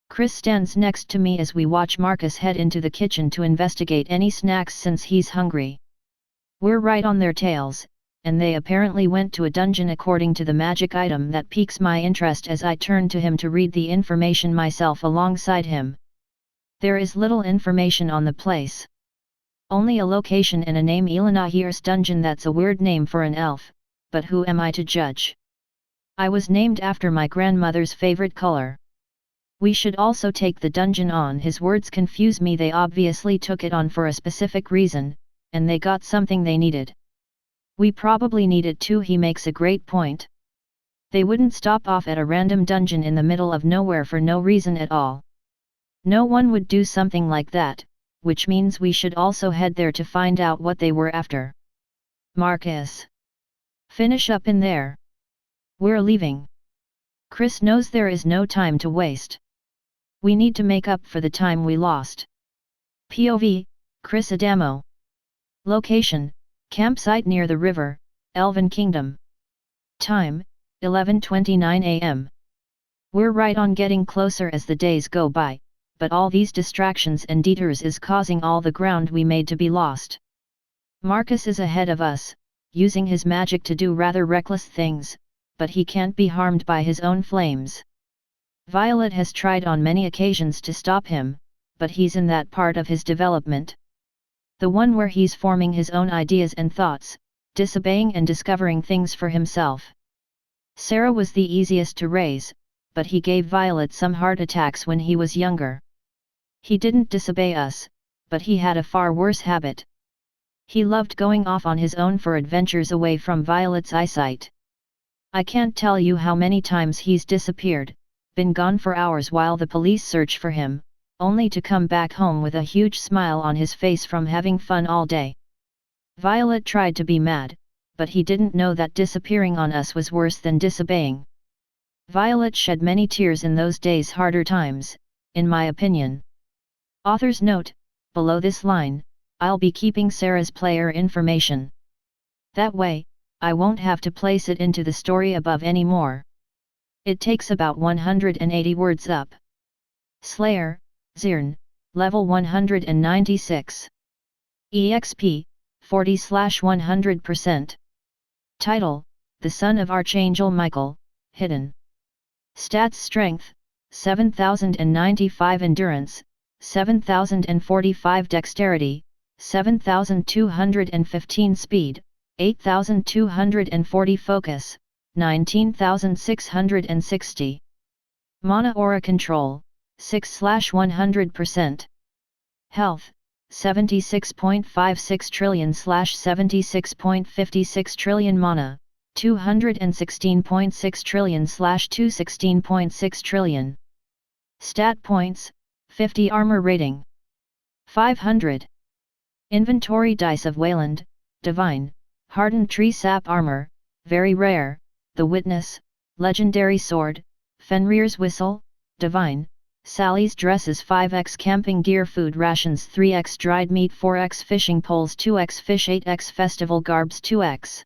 Chris stands next to me as we watch Marcus head into the kitchen to investigate any snacks since he's hungry. We're right on their tails, and they apparently went to a dungeon according to the magic item that piques my interest as I turn to him to read the information myself alongside him. There is little information on the place. Only a location and a name, Elenahiers dungeon. That's a weird name for an elf, but who am I to judge? I was named after my grandmother's favorite color. We should also take the dungeon on. His words confuse me. They obviously took it on for a specific reason, and they got something they needed. We probably need it too. He makes a great point. They wouldn't stop off at a random dungeon in the middle of nowhere for no reason at all. No one would do something like that, which means we should also head there to find out what they were after. Marcus. Finish up in there. We're leaving. Chris knows there is no time to waste. We need to make up for the time we lost. POV, Chris Adamo. Location, campsite near the river, Elven Kingdom. Time, 11:29 am. We're right on getting closer as the days go by, but all these distractions and detours is causing all the ground we made to be lost. Marcus is ahead of us, using his magic to do rather reckless things, but he can't be harmed by his own flames. Violet has tried on many occasions to stop him, but he's in that part of his development. The one where he's forming his own ideas and thoughts, disobeying and discovering things for himself. Sarah was the easiest to raise, but he gave Violet some heart attacks when he was younger. He didn't disobey us, but he had a far worse habit. He loved going off on his own for adventures away from Violet's eyesight. I can't tell you how many times he's disappeared, been gone for hours while the police search for him, only to come back home with a huge smile on his face from having fun all day. Violet tried to be mad, but he didn't know that disappearing on us was worse than disobeying. Violet shed many tears in those days, harder times, in my opinion. Author's note, below this line, I'll be keeping Sarah's player information. That way, I won't have to place it into the story above anymore. It takes about 180 words up. Slayer, Zirn, level 196. EXP, 40/100%. Title, The Son of Archangel Michael, Hidden. Stats: Strength, 7095, Endurance, 7045, Dexterity, 7215, Speed, 8240, Focus, 19660. Mana Aura Control, 6/100%. Health, 76.56 trillion/76.56 trillion. Mana, 216.6 trillion/216.6 trillion. Stat points, 50. Armor rating, 500. Inventory: Dice of Wayland, Divine, Hardened Tree Sap Armor, Very Rare, The Witness, Legendary Sword, Fenrir's Whistle, Divine, Sally's Dresses, 5x Camping Gear, Food Rations, 3x Dried Meat, 4x Fishing Poles, 2x Fish, 8x Festival Garbs, 2x.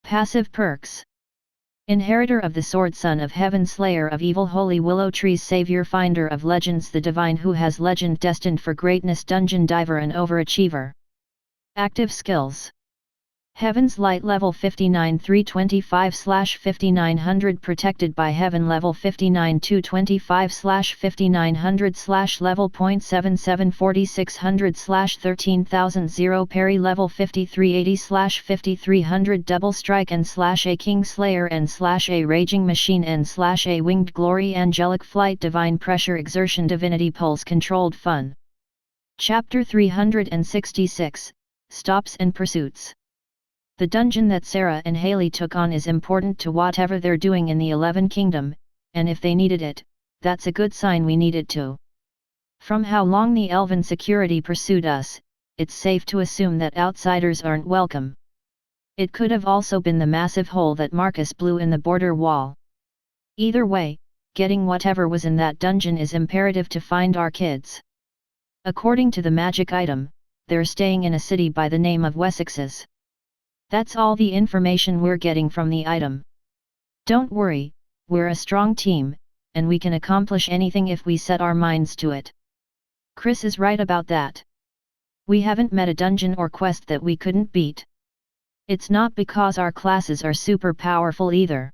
Passive perks: Inheritor of the Sword, Son of Heaven, Slayer of Evil, Holy Willow Trees, Savior, Finder of Legends, the Divine who has legend, destined for greatness, Dungeon Diver and Overachiever. Active skills: Heaven's Light, level 59 325/5900, Protected by Heaven, level 59 225/5900 level .77 4600/13000, Parry, level 5380/5300, Double Strike N/A King Slayer N/A Raging Machine N/A Winged Glory, Angelic Flight, Divine Pressure, Exertion, Divinity Pulse, Controlled Fun. Chapter 366, Stops and Pursuits. The dungeon that Sarah and Haley took on is important to whatever they're doing in the 11 Kingdom, and if they needed it, that's a good sign we need it too. From how long the Elven security pursued us, it's safe to assume that outsiders aren't welcome. It could have also been the massive hole that Marcus blew in the border wall. Either way, getting whatever was in that dungeon is imperative to find our kids. According to the magic item, they're staying in a city by the name of Wessixs. That's all the information we're getting from the item. Don't worry, we're a strong team, and we can accomplish anything if we set our minds to it. Chris is right about that. We haven't met a dungeon or quest that we couldn't beat. It's not because our classes are super powerful either.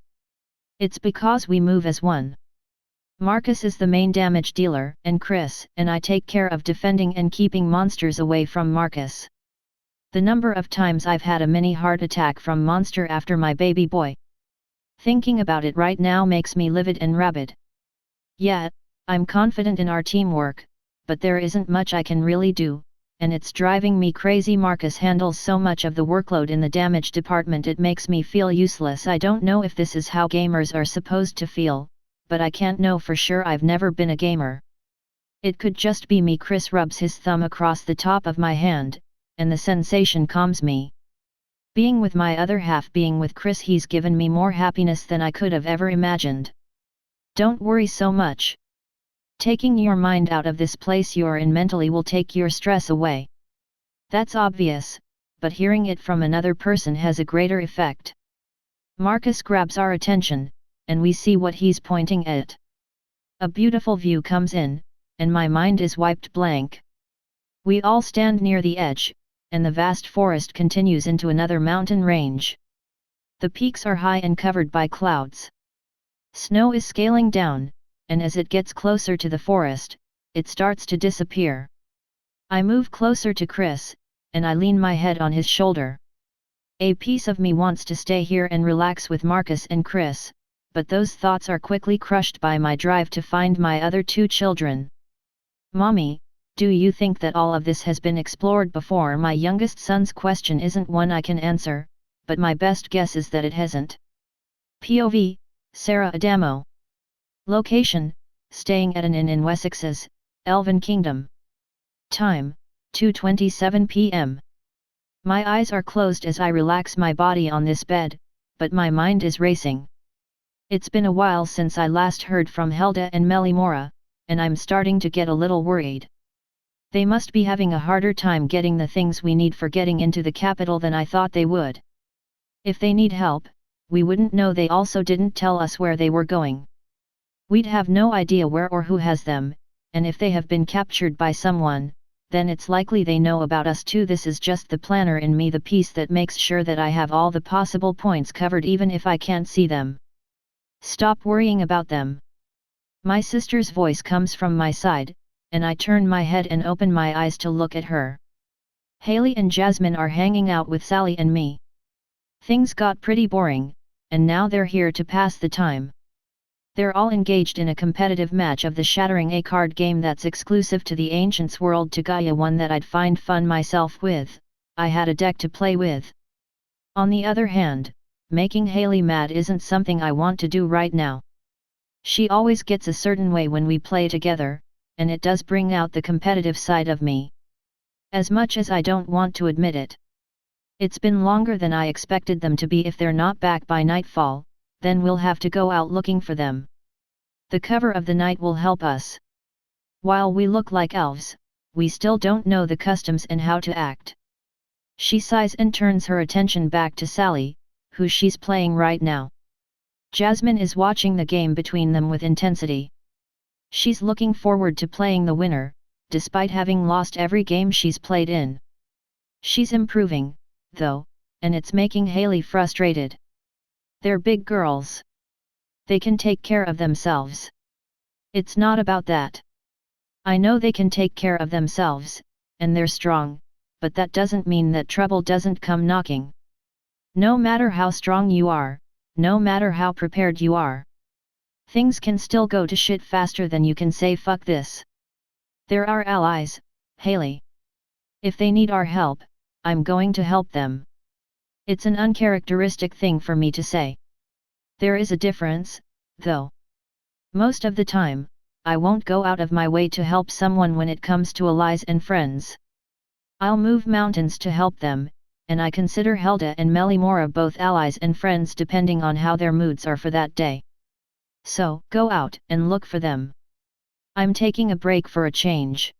It's because we move as one. Marcus is the main damage dealer, and Chris and I take care of defending and keeping monsters away from Marcus. The number of times I've had a mini heart attack from monster after my baby boy. Thinking about it right now makes me livid and rabid. Yeah, I'm confident in our teamwork, but there isn't much I can really do, and it's driving me crazy. Marcus handles so much of the workload in the damage department it makes me feel useless. I don't know if this is how gamers are supposed to feel, but I can't know for sure. I've never been a gamer. It could just be me. Chris rubs his thumb across the top of my hand, and the sensation calms me. Being with my other half, being with Chris, he's given me more happiness than I could have ever imagined. Don't worry so much. Taking your mind out of this place you're in mentally will take your stress away. That's obvious, but hearing it from another person has a greater effect. Marcus grabs our attention, and we see what he's pointing at. A beautiful view comes in, and my mind is wiped blank. We all stand near the edge, and the vast forest continues into another mountain range. The peaks are high and covered by clouds. Snow is scaling down, and as it gets closer to the forest, it starts to disappear. I move closer to Chris, and I lean my head on his shoulder. A piece of me wants to stay here and relax with Marcus and Chris, but those thoughts are quickly crushed by my drive to find my other two children. Mommy, do you think that all of this has been explored before? My youngest son's question isn't one I can answer, but my best guess is that it hasn't. POV, Sarah Adamo. Location, staying at an inn in Wessixs, Elven Kingdom. Time, 2:27 p.m. My eyes are closed as I relax my body on this bed, but my mind is racing. It's been a while since I last heard from Helda and Melimora, and I'm starting to get a little worried. They must be having a harder time getting the things we need for getting into the capital than I thought they would. If they need help, we wouldn't know. They also didn't tell us where they were going. We'd have no idea where or who has them, and if they have been captured by someone, then it's likely they know about us too. This is just the planner in me, the piece that makes sure that I have all the possible points covered even if I can't see them. Stop worrying about them. My sister's voice comes from my side, and I turn my head and open my eyes to look at her. Haley and Jasmine are hanging out with Sally and me. Things got pretty boring, and now they're here to pass the time. They're all engaged in a competitive match of the Shattering a card game that's exclusive to the Ancients world, to Gaia, one that I'd find fun myself with. I had a deck to play with. On the other hand, making Haley mad isn't something I want to do right now. She always gets a certain way when we play together, and it does bring out the competitive side of me. As much as I don't want to admit it. It's been longer than I expected them to be. If they're not back by nightfall, then we'll have to go out looking for them. The cover of the night will help us. While we look like elves, we still don't know the customs and how to act. She sighs and turns her attention back to Sally, who she's playing right now. Jasmine is watching the game between them with intensity. She's looking forward to playing the winner, despite having lost every game she's played in. She's improving, though, and it's making Haley frustrated. They're big girls. They can take care of themselves. It's not about that. I know they can take care of themselves, and they're strong, but that doesn't mean that trouble doesn't come knocking. No matter how strong you are, no matter how prepared you are, things can still go to shit faster than you can say fuck this. They're our allies, Haley. If they need our help, I'm going to help them. It's an uncharacteristic thing for me to say. There is a difference, though. Most of the time, I won't go out of my way to help someone when it comes to allies and friends. I'll move mountains to help them, and I consider Helda and Melimora both allies and friends depending on how their moods are for that day. So, go out and look for them. I'm taking a break for a change.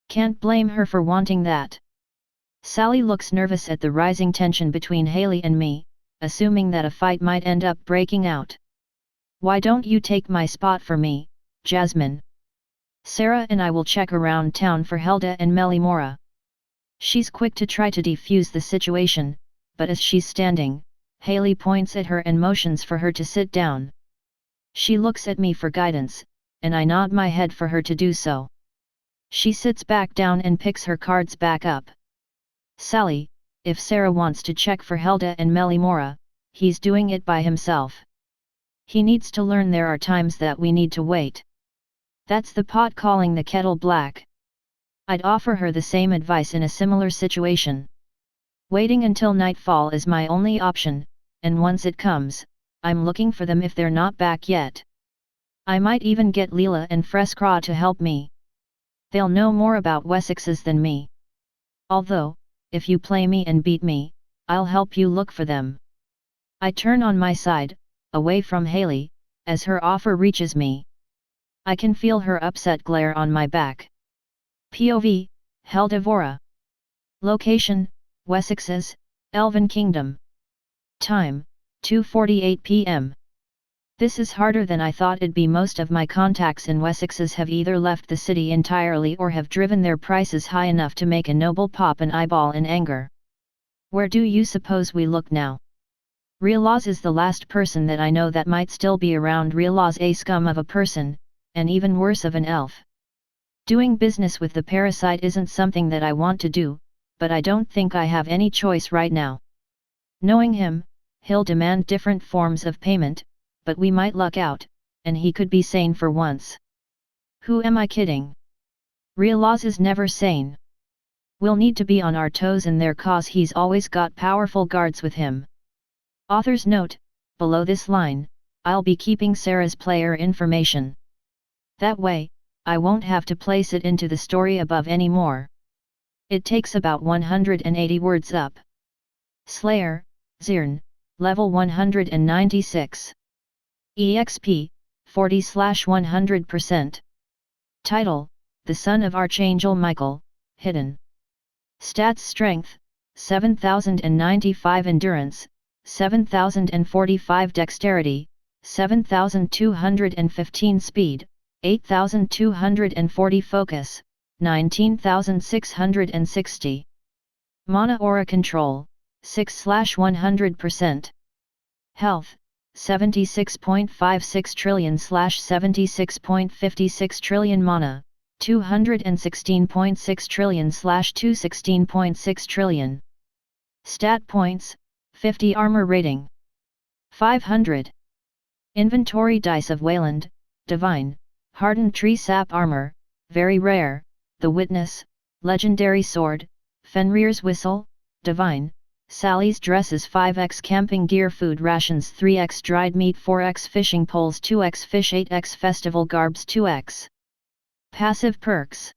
Can't blame her for wanting that. Sally looks nervous at the rising tension between Haley and me, assuming that a fight might end up breaking out. Why don't you take my spot for me, Jasmine? Sarah and I will check around town for Helda and Melimora. She's quick to try to defuse the situation, but as she's standing, Haley points at her and motions for her to sit down. She looks at me for guidance, and I nod my head for her to do so. She sits back down and picks her cards back up. Sally, if Sarah wants to check for Helda and Melimora, he's doing it by himself. He needs to learn there are times that we need to wait. That's the pot calling the kettle black. I'd offer her the same advice in a similar situation. Waiting until nightfall is my only option, and once it comes, I'm looking for them if they're not back yet. I might even get Leela and Freskra to help me. They'll know more about Wessixs than me. Although, if you play me and beat me, I'll help you look for them. I turn on my side, away from Haley, as her offer reaches me. I can feel her upset glare on my back. POV, Heldivora. Location, Wessixs, Elven Kingdom. Time, 2:48 p.m. This is harder than I thought it'd be. Most of my contacts in Wessixs have either left the city entirely or have driven their prices high enough to make a noble pop an eyeball in anger. Where do you suppose we look now? Realaz is the last person that I know that might still be around. Realaz, a scum of a person, and even worse of an elf. Doing business with the parasite isn't something that I want to do, but I don't think I have any choice right now. Knowing him, he'll demand different forms of payment, but we might luck out, and he could be sane for once. Who am I kidding? Realaz is never sane. We'll need to be on our toes in there cause he's always got powerful guards with him. Author's note, below this line, I'll be keeping Sarah's player information. That way, I won't have to place it into the story above anymore. It takes about 180 words up. Slayer, Zirn, level 196. EXP, 40/100%. Title, The Son of Archangel Michael, Hidden. Stats: Strength, 7095, Endurance, 7045, Dexterity, 7215, Speed, 8240, Focus, 19660. Mana Aura Control, 6/100%. Health, 76.56 trillion/76.56 trillion. Mana, 216.6 trillion/216.6 trillion. Stat points, 50. Armor rating, 500. Inventory: Dice of Wayland, Divine, Hardened Tree Sap Armor, Very Rare, The Witness, Legendary Sword, Fenrir's Whistle, Divine, Sally's Dresses, 5x Camping Gear, Food Rations, 3x Dried Meat, 4x Fishing Poles, 2x Fish, 8x Festival Garbs, 2x. Passive perks: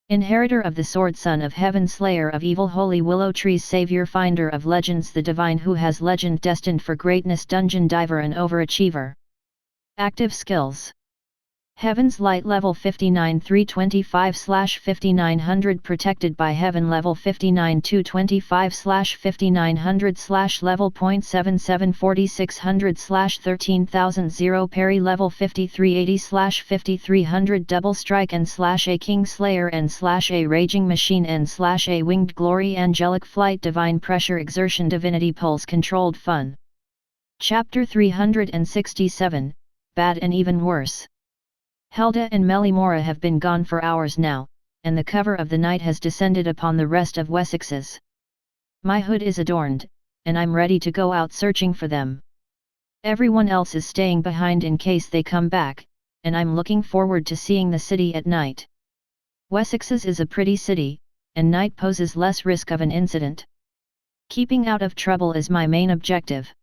Inheritor of the Sword, Son of Heaven, Slayer of Evil, Holy Willow Trees, Savior, Finder of Legends, the Divine who has legend, destined for greatness, Dungeon Diver, and Overachiever. Active skills: Heaven's Light, level 59 325/5900, Protected by Heaven, level 59 225/5900 level 0.77 4600/13000, Parry, level 5380/5300, Double Strike N/A King Slayer N/A Raging Machine N/A Winged Glory, Angelic Flight, Divine Pressure, Exertion, Divinity Pulse, Controlled Fun. Chapter 367, Bad and Even Worse. Helda and Melimora have been gone for hours now, and the cover of the night has descended upon the rest of Wessixs. My hood is adorned, and I'm ready to go out searching for them. Everyone else is staying behind in case they come back, and I'm looking forward to seeing the city at night. Wessixs is a pretty city, and night poses less risk of an incident. Keeping out of trouble is my main objective.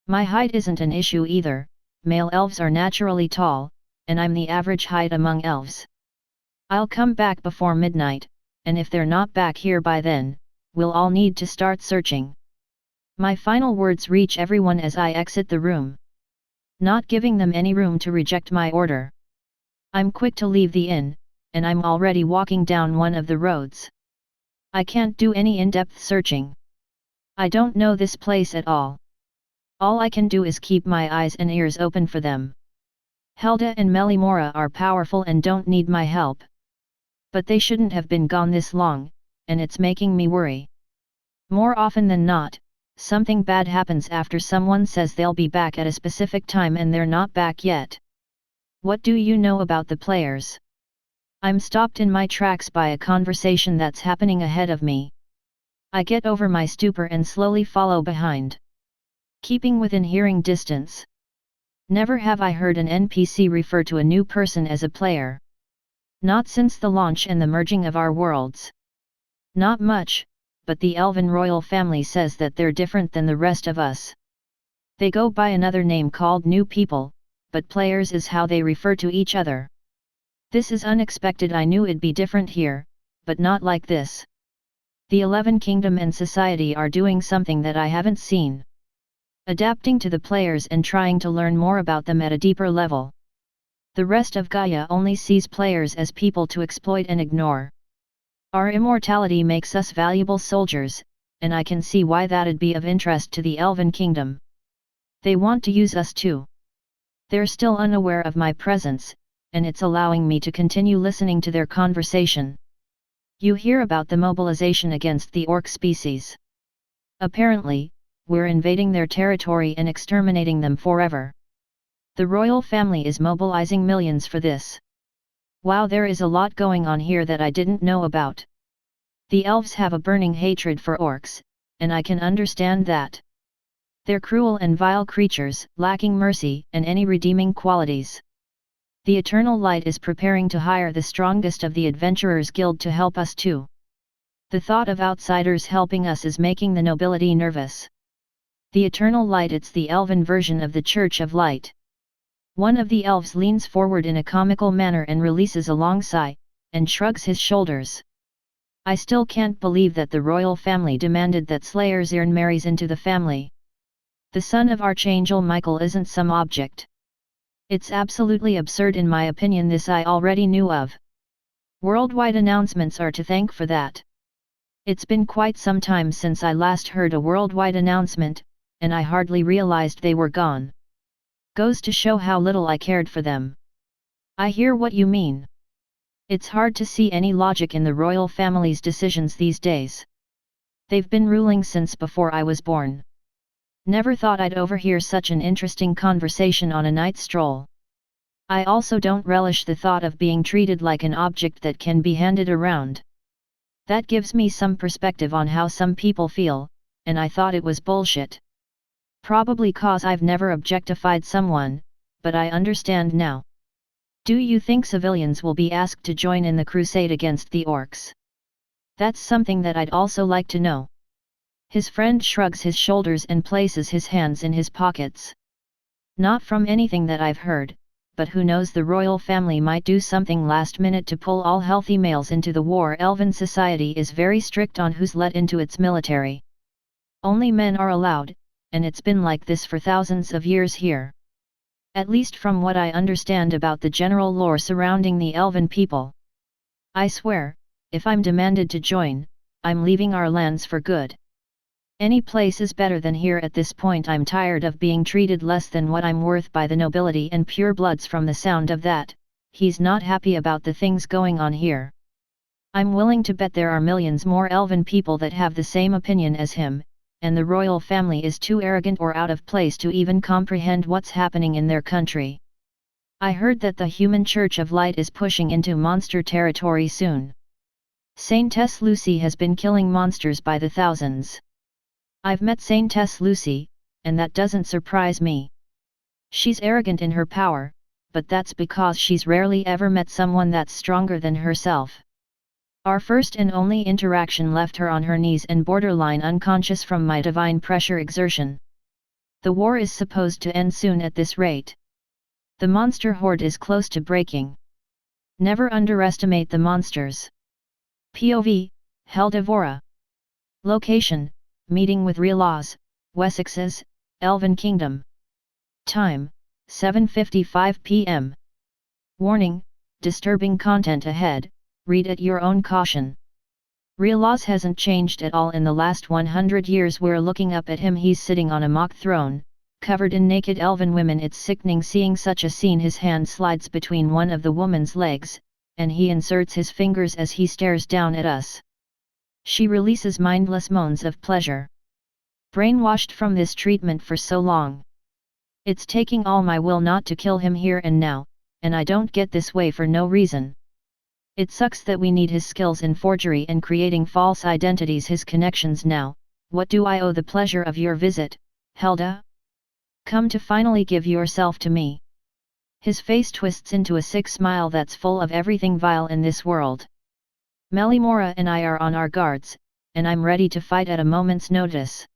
My height isn't an issue either. Male elves are naturally tall, and I'm the average height among elves. I'll come back before midnight, and if they're not back here by then, we'll all need to start searching. My final words reach everyone as I exit the room, not giving them any room to reject my order. I'm quick to leave the inn, and I'm already walking down one of the roads. I can't do any in-depth searching. I don't know this place at all. All I can do is keep my eyes and ears open for them. Helda and Melimora are powerful and don't need my help. But they shouldn't have been gone this long, and it's making me worry. More often than not, something bad happens after someone says they'll be back at a specific time and they're not back yet. What do you know about the players? I'm stopped in my tracks by a conversation that's happening ahead of me. I get over my stupor and slowly follow behind, keeping within hearing distance. Never have I heard an NPC refer to a new person as a player. Not since the launch and the merging of our worlds. Not much, but the Elven royal family says that they're different than the rest of us. They go by another name called new people, but players is how they refer to each other. This is unexpected. I knew it'd be different here, but not like this. The 11 Kingdom and Society are doing something that I haven't seen. Adapting to the players and trying to learn more about them at a deeper level. The rest of Gaia only sees players as people to exploit and ignore. Our immortality makes us valuable soldiers, and I can see why that'd be of interest to the Elven Kingdom. They want to use us too. They're still unaware of my presence, and it's allowing me to continue listening to their conversation. You hear about the mobilization against the orc species. Apparently, we're invading their territory and exterminating them forever. The royal family is mobilizing millions for this. Wow, there is a lot going on here that I didn't know about. The elves have a burning hatred for orcs, and I can understand that. They're cruel and vile creatures, lacking mercy and any redeeming qualities. The Eternal Light is preparing to hire the strongest of the Adventurers Guild to help us too. The thought of outsiders helping us is making the nobility nervous. The Eternal Light, it's the elven version of the Church of Light. One of the elves leans forward in a comical manner and releases a long sigh, and shrugs his shoulders. I still can't believe that the royal family demanded that Slayer Zirn marries into the family. The son of Archangel Michael isn't some object. It's absolutely absurd in my opinion. This I already knew of. Worldwide announcements are to thank for that. It's been quite some time since I last heard a worldwide announcement, and I hardly realized they were gone. Goes to show how little I cared for them. I hear what you mean. It's hard to see any logic in the royal family's decisions these days. They've been ruling since before I was born. Never thought I'd overhear such an interesting conversation on a night stroll. I also don't relish the thought of being treated like an object that can be handed around. That gives me some perspective on how some people feel, and I thought it was bullshit. Probably cause I've never objectified someone, but I understand now. Do you think civilians will be asked to join in the crusade against the orcs? That's something that I'd also like to know. His friend shrugs his shoulders and places his hands in his pockets. Not from anything that I've heard, but who knows, the royal family might do something last minute to pull all healthy males into the war. Elven society is very strict on who's let into its military. Only men are allowed, and it's been like this for thousands of years here. At least from what I understand about the general lore surrounding the elven people. I swear, if I'm demanded to join, I'm leaving our lands for good. Any place is better than here at this point. I'm tired of being treated less than what I'm worth by the nobility and purebloods. From the sound of that, he's not happy about the things going on here. I'm willing to bet there are millions more elven people that have the same opinion as him, and the royal family is too arrogant or out of place to even comprehend what's happening in their country. I heard that the human Church of Light is pushing into monster territory soon. Saintess Lucy has been killing monsters by the thousands. I've met Saintess Lucy, and that doesn't surprise me. She's arrogant in her power, but that's because she's rarely ever met someone that's stronger than herself. Our first and only interaction left her on her knees and borderline unconscious from my divine pressure exertion. The war is supposed to end soon at this rate. The monster horde is close to breaking. Never underestimate the monsters. POV, Heldivora. Location, meeting with Realaws, Wessixs, Elven Kingdom. Time, 7:55 p.m. Warning, disturbing content ahead, read at your own caution. Realaws hasn't changed at all in the last 100 years. We're looking up at him. He's sitting on a mock throne, covered in naked elven women. It's sickening seeing such a scene. His hand slides between one of the woman's legs, and he inserts his fingers as he stares down at us. She releases mindless moans of pleasure. Brainwashed from this treatment for so long. It's taking all my will not to kill him here and now, and I don't get this way for no reason. It sucks that we need his skills in forgery and creating false identities, his connections now. What do I owe the pleasure of your visit, Helda? Come to finally give yourself to me. His face twists into a sick smile that's full of everything vile in this world. Melimora and I are on our guards, and I'm ready to fight at a moment's notice.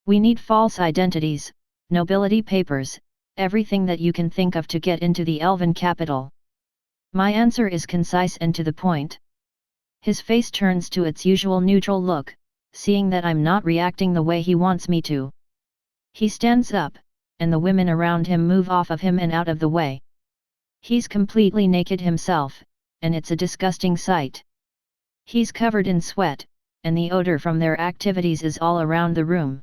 We need false identities, nobility papers, everything that you can think of to get into the elven capital. My answer is concise and to the point. His face turns to its usual neutral look, seeing that I'm not reacting the way he wants me to. He stands up, and the women around him move off of him and out of the way. He's completely naked himself, and it's a disgusting sight. He's covered in sweat, and the odor from their activities is all around the room.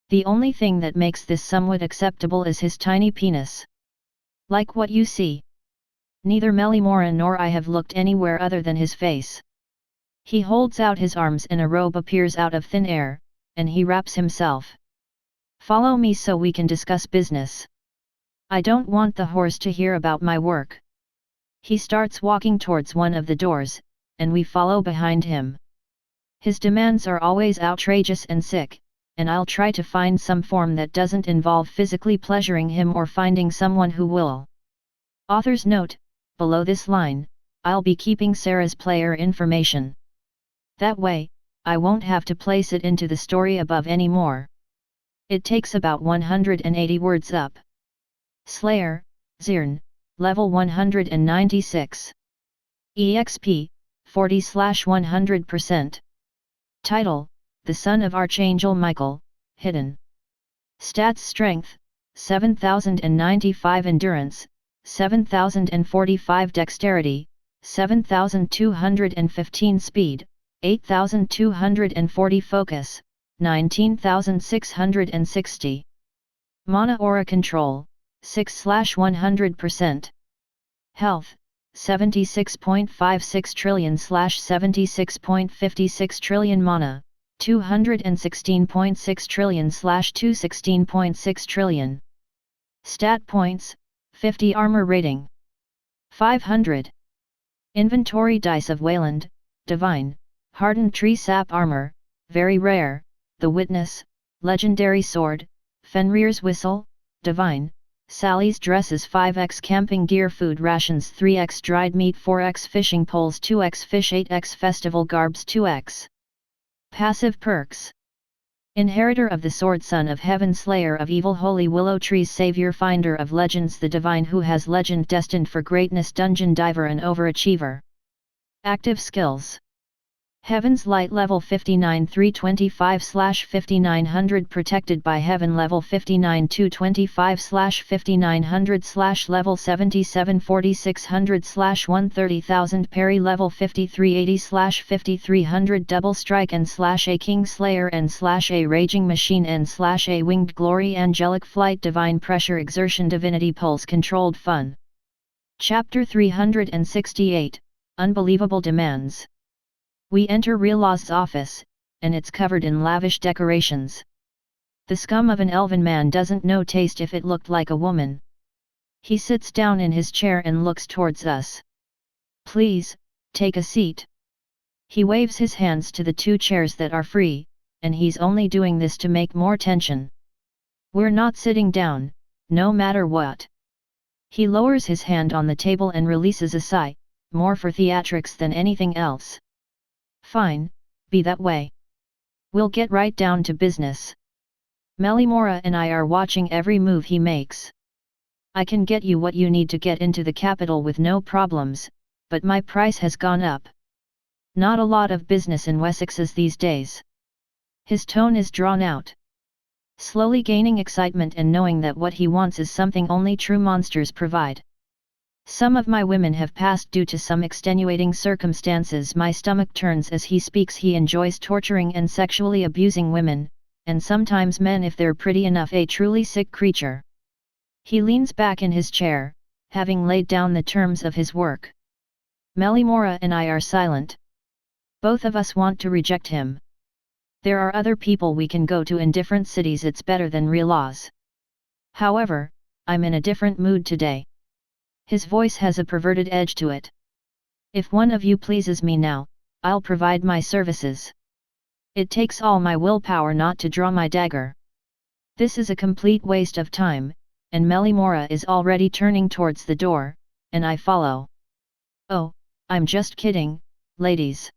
The only thing that makes this somewhat acceptable is his tiny penis. Like what you see. Neither Melimora nor I have looked anywhere other than his face. He holds out his arms and a robe appears out of thin air, and he wraps himself. Follow me so we can discuss business. I don't want the horse to hear about my work. He starts walking towards one of the doors, and we follow behind him. His demands are always outrageous and sick, and I'll try to find some form that doesn't involve physically pleasuring him or finding someone who will. Author's note: below this line, I'll be keeping Sarah's player information. That way, I won't have to place it into the story above anymore. It takes about 180 words up. Slayer, Zirn, level 196. EXP, 40/100%. Title: The Son of Archangel Michael, Hidden. Stats: Strength, 7095 Endurance, 7045 Dexterity, 7215 Speed, 8240 Focus, 19660. Mana Aura Control, 6/100%. Health, 76.56 trillion/76.56 trillion. Mana, 216.6 trillion/216.6 trillion. Stat points: 50 Armor Rating, 500. Inventory Dice of Wayland, Divine, Hardened Tree Sap Armor, Very Rare, The Witness, Legendary Sword, Fenrir's Whistle, Divine, Sally's Dresses 5x Camping Gear Food Rations 3x Dried Meat 4x Fishing Poles 2x Fish 8x Festival Garbs 2x. Passive Perks: Inheritor of the Sword, Son of Heaven, Slayer of Evil, Holy Willow Trees, Savior, Finder of Legends, the Divine who has legend destined for greatness, Dungeon Diver and Overachiever. Active Skills: Heaven's Light level 59 325/5900 Protected by Heaven level 59 225/5900 level 77 4600/130,000 Parry level 5380/5300 Double Strike and /A King Slayer and /A Raging Machine and /A Winged Glory Angelic Flight Divine Pressure Exertion Divinity Pulse Controlled Fun. Chapter 368, Unbelievable Demands. We enter Reelaw's office, and it's covered in lavish decorations. The scum of an elven man doesn't know taste if it looked like a woman. He sits down in his chair and looks towards us. Please, take a seat. He waves his hands to the two chairs that are free, and he's only doing this to make more tension. We're not sitting down, no matter what. He lowers his hand on the table and releases a sigh, more for theatrics than anything else. Fine, be that way. We'll get right down to business. Melimora and I are watching every move he makes. I can get you what you need to get into the capital with no problems, but my price has gone up. Not a lot of business in Wessixs these days. His tone is drawn out. Slowly gaining excitement and knowing that what he wants is something only true monsters provide. Some of my women have passed due to some extenuating circumstances. My stomach turns as he speaks. He enjoys torturing and sexually abusing women, and sometimes men if they're pretty enough. A truly sick creature. He leans back in his chair, having laid down the terms of his work. Melimora and I are silent. Both of us want to reject him. There are other people we can go to in different cities. It's better than Reelaw's. However, I'm in a different mood today. His voice has a perverted edge to it. If one of you pleases me now, I'll provide my services. It takes all my willpower not to draw my dagger. This is a complete waste of time, and Melimora is already turning towards the door, and I follow. Oh, I'm just kidding, ladies.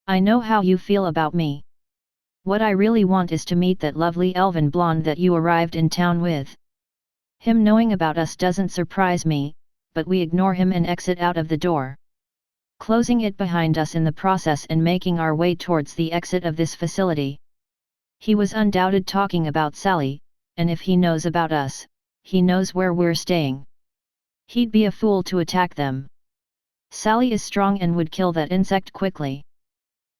I know how you feel about me. What I really want is to meet that lovely elven blonde that you arrived in town with. Him knowing about us doesn't surprise me, but we ignore him and exit out of the door, closing it behind us in the process and making our way towards the exit of this facility. He was undoubted talking about Sally, and if he knows about us, he knows where we're staying. He'd be a fool to attack them. Sally is strong and would kill that insect quickly.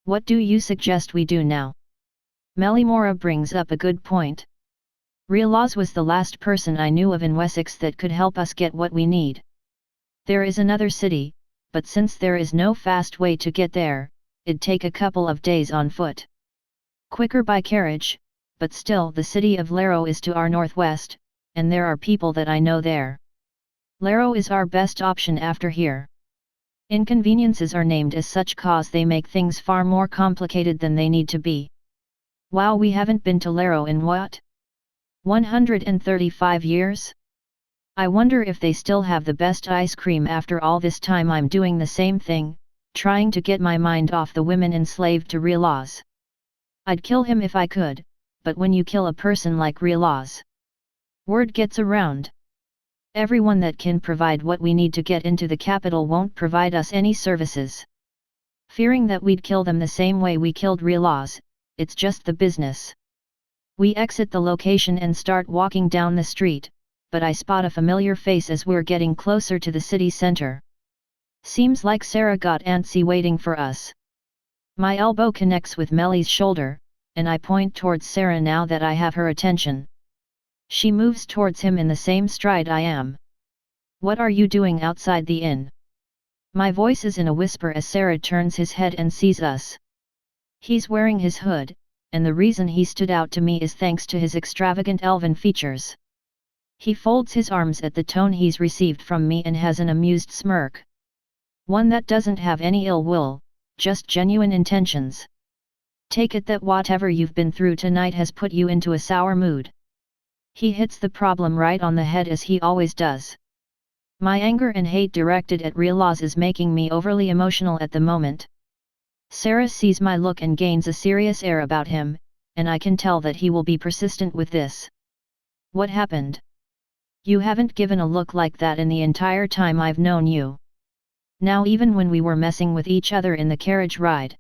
What do you suggest we do now? Melimora brings up a good point. Riolaz was the last person I knew of in Wessex that could help us get what we need. There is another city, but since there is no fast way to get there, it'd take a couple of days on foot. Quicker by carriage, but still the city of Larrow is to our northwest, and there are people that I know there. Larrow is our best option after here. Inconveniences are named as such cause they make things far more complicated than they need to be. Wow, we haven't been to Larrow in what? 135 years? I wonder if they still have the best ice cream after all this time. I'm doing the same thing, trying to get my mind off the women enslaved to Riolaz. I'd kill him if I could, but when you kill a person like Riolaz, word gets around. Everyone that can provide what we need to get into the capital won't provide us any services. Fearing that we'd kill them the same way we killed Riolaz, it's just the business. We exit the location and start walking down the street, but I spot a familiar face as we're getting closer to the city center. Seems like Sarah got antsy waiting for us. My elbow connects with Melly's shoulder, and I point towards Sarah now that I have her attention. She moves towards him in the same stride I am. What are you doing outside the inn? My voice is in a whisper as Sarah turns his head and sees us. He's wearing his hood, and the reason he stood out to me is thanks to his extravagant elven features. He folds his arms at the tone he's received from me and has an amused smirk. One that doesn't have any ill will, just genuine intentions. Take it that whatever you've been through tonight has put you into a sour mood. He hits the problem right on the head as he always does. My anger and hate directed at Riolaz is making me overly emotional at the moment. Sarah sees my look and gains a serious air about him, and I can tell that he will be persistent with this. What happened? You haven't given a look like that in the entire time I've known you. Now even when we were messing with each other in the carriage ride.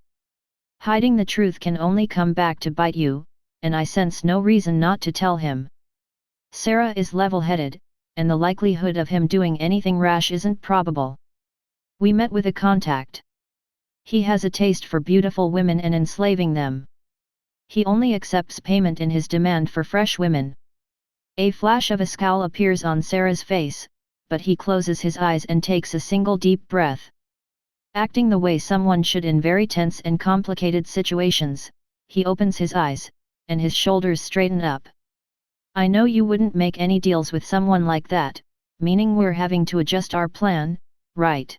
Hiding the truth can only come back to bite you, and I sense no reason not to tell him. Sarah is level-headed, and the likelihood of him doing anything rash isn't probable. We met with a contact. He has a taste for beautiful women and enslaving them. He only accepts payment in his demand for fresh women. A flash of a scowl appears on Sarah's face, but he closes his eyes and takes a single deep breath. Acting the way someone should in very tense and complicated situations, he opens his eyes, and his shoulders straighten up. I know you wouldn't make any deals with someone like that, meaning we're having to adjust our plan, right?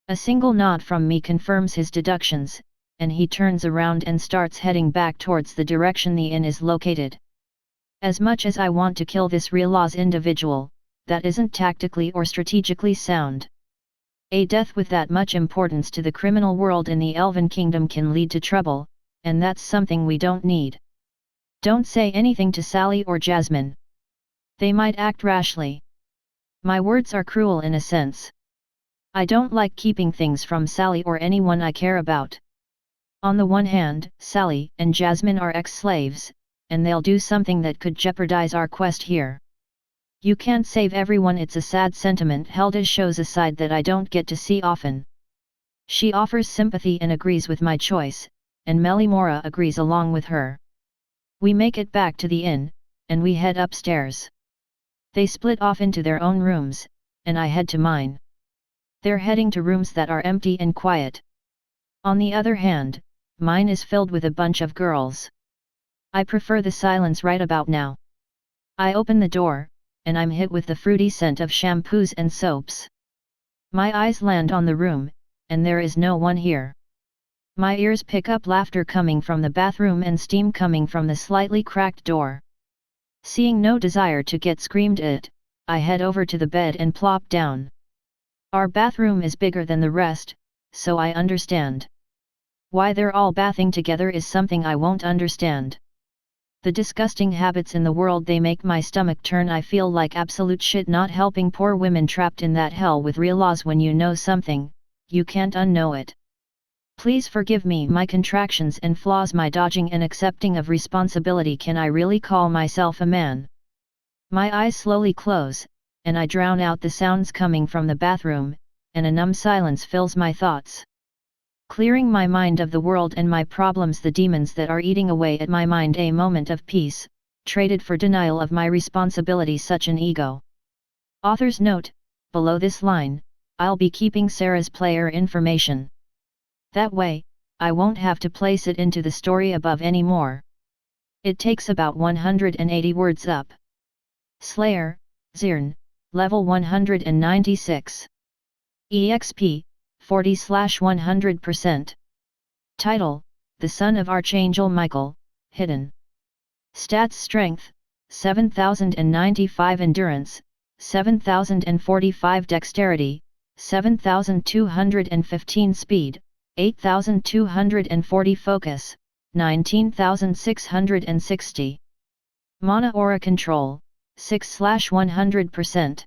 A single nod from me confirms his deductions, and he turns around and starts heading back towards the direction the inn is located. As much as I want to kill this Riolaz individual, that isn't tactically or strategically sound. A death with that much importance to the criminal world in the Elven Kingdom can lead to trouble, and that's something we don't need. Don't say anything to Sally or Jasmine. They might act rashly. My words are cruel in a sense. I don't like keeping things from Sally or anyone I care about. On the one hand, Sally and Jasmine are ex-slaves, and they'll do something that could jeopardize our quest here. You can't save everyone. It's a sad sentiment Helda shows a side that I don't get to see often. She offers sympathy and agrees with my choice, and Melimora agrees along with her. We make it back to the inn, and we head upstairs. They split off into their own rooms, and I head to mine. They're heading to rooms that are empty and quiet. On the other hand, mine is filled with a bunch of girls. I prefer the silence right about now. I open the door, and I'm hit with the fruity scent of shampoos and soaps. My eyes land on the room, and there is no one here. My ears pick up laughter coming from the bathroom and steam coming from the slightly cracked door. Seeing no desire to get screamed at, I head over to the bed and plop down. Our bathroom is bigger than the rest, so I understand. Why they're all bathing together is something I won't understand. The disgusting habits in the world, they make my stomach turn. I feel like absolute shit not helping poor women trapped in that hell with Riolaz. When you know something, you can't unknow it. Please forgive me my contractions and flaws, my dodging and accepting of responsibility. Can I really call myself a man? My eyes slowly close, and I drown out the sounds coming from the bathroom, and a numb silence fills my thoughts. Clearing my mind of the world and my problems, the demons that are eating away at my mind, a moment of peace, traded for denial of my responsibility, such an ego. Author's note: below this line, I'll be keeping Sarah's player information. That way, I won't have to place it into the story above anymore. It takes about 180 words up. Slayer, Zirn, level 196. EXP, 40/100%. Title: The Son of Archangel Michael, Hidden. Stats: Strength, 7095, Endurance, 7045, Dexterity, 7215, Speed, 8240, Focus, 19660. Mana Aura Control, 6/100%.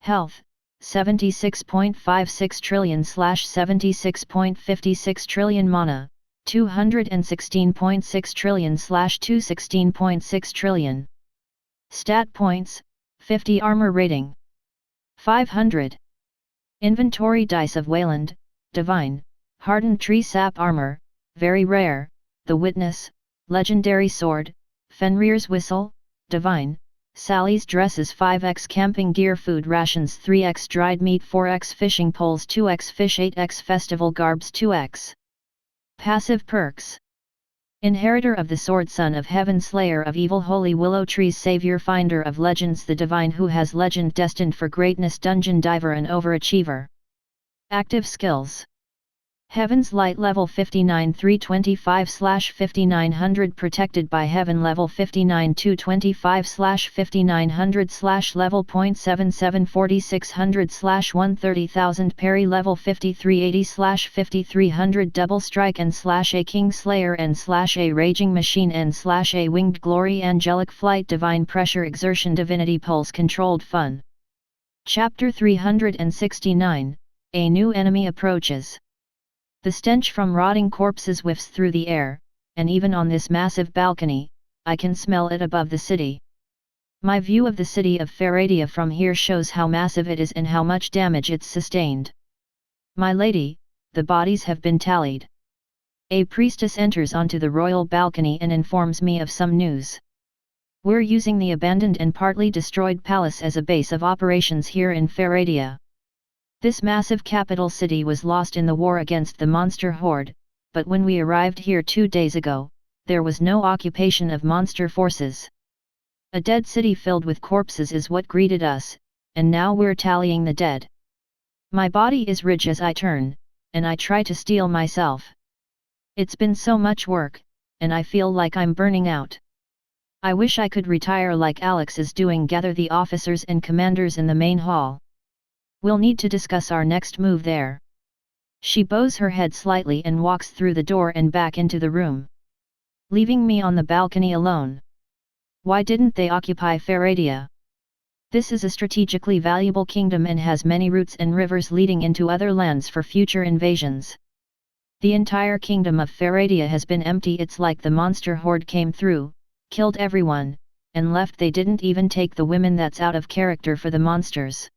Health, 76.56 trillion/76.56 trillion. Mana, 216.6 trillion/216.6 trillion. Stat points: 50. Armor rating, 500. Inventory: Dice of Wayland, Divine, Hardened Tree Sap Armor, very rare, The Witness, Legendary Sword, Fenrir's Whistle, Divine, Sally's Dresses, 5x Camping Gear, Food Rations, 3x Dried Meat, 4x Fishing Poles, 2x Fish, 8x Festival Garbs, 2x. Passive perks: Inheritor of the Sword, Son of Heaven, Slayer of Evil, Holy Willow Trees, Savior, Finder of Legends, the Divine who has legend, destined for greatness, Dungeon Diver, and Overachiever. Active skills: Heaven's Light, level 59 325/5900, Protected by Heaven, level 59 225/5900 level .77 4600/130,000, Parry, level 5380/5300, Double Strike and /A King Slayer and /A Raging Machine and /A Winged Glory, Angelic Flight, Divine Pressure, Exertion, Divinity Pulse, Controlled Fun. Chapter 369, A New Enemy Approaches. The stench from rotting corpses whiffs through the air, and even on this massive balcony, I can smell it above the city. My view of the city of Faradia from here shows how massive it is and how much damage it's sustained. My lady, the bodies have been tallied. A priestess enters onto the royal balcony and informs me of some news. We're using the abandoned and partly destroyed palace as a base of operations here in Faradia. This massive capital city was lost in the war against the monster horde, but when we arrived here 2 days ago, there was no occupation of monster forces. A dead city filled with corpses is what greeted us, and now we're tallying the dead. My body is ridged as I turn, and I try to steel myself. It's been so much work, and I feel like I'm burning out. I wish I could retire like Alex is doing. Gather the officers and commanders in the main hall. We'll need to discuss our next move there. She bows her head slightly and walks through the door and back into the room, leaving me on the balcony alone. Why didn't they occupy Faradia? This is a strategically valuable kingdom and has many routes and rivers leading into other lands for future invasions. The entire kingdom of Faradia has been empty. It's like the monster horde came through, killed everyone, and left. They didn't even take the women. That's out of character for the monsters.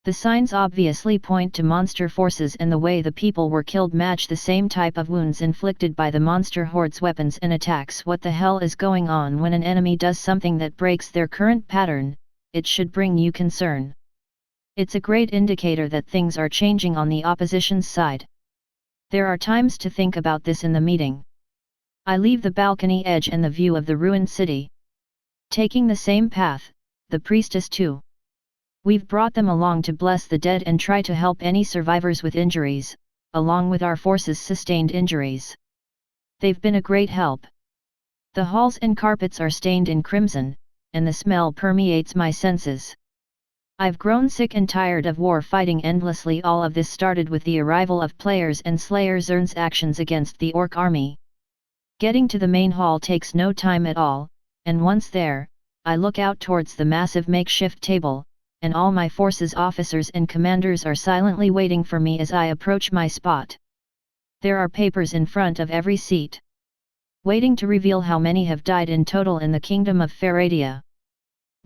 The signs obviously point to monster forces, and the way the people were killed match the same type of wounds inflicted by the monster horde's weapons and attacks. What the hell is going on? When an enemy does something that breaks their current pattern, it should bring you concern. It's a great indicator that things are changing on the opposition's side. There are times to think about this in the meeting. I leave the balcony edge and the view of the ruined city. Taking the same path, the priestess too. We've brought them along to bless the dead and try to help any survivors with injuries, along with our forces' sustained injuries. They've been a great help. The halls and carpets are stained in crimson, and the smell permeates my senses. I've grown sick and tired of war fighting endlessly. All of this started with the arrival of players and Slayer Zern's actions against the Orc army. Getting to the main hall takes no time at all, and once there, I look out towards the massive makeshift table, and all my forces' officers and commanders are silently waiting for me as I approach my spot. There are papers in front of every seat, waiting to reveal how many have died in total in the kingdom of Faradia.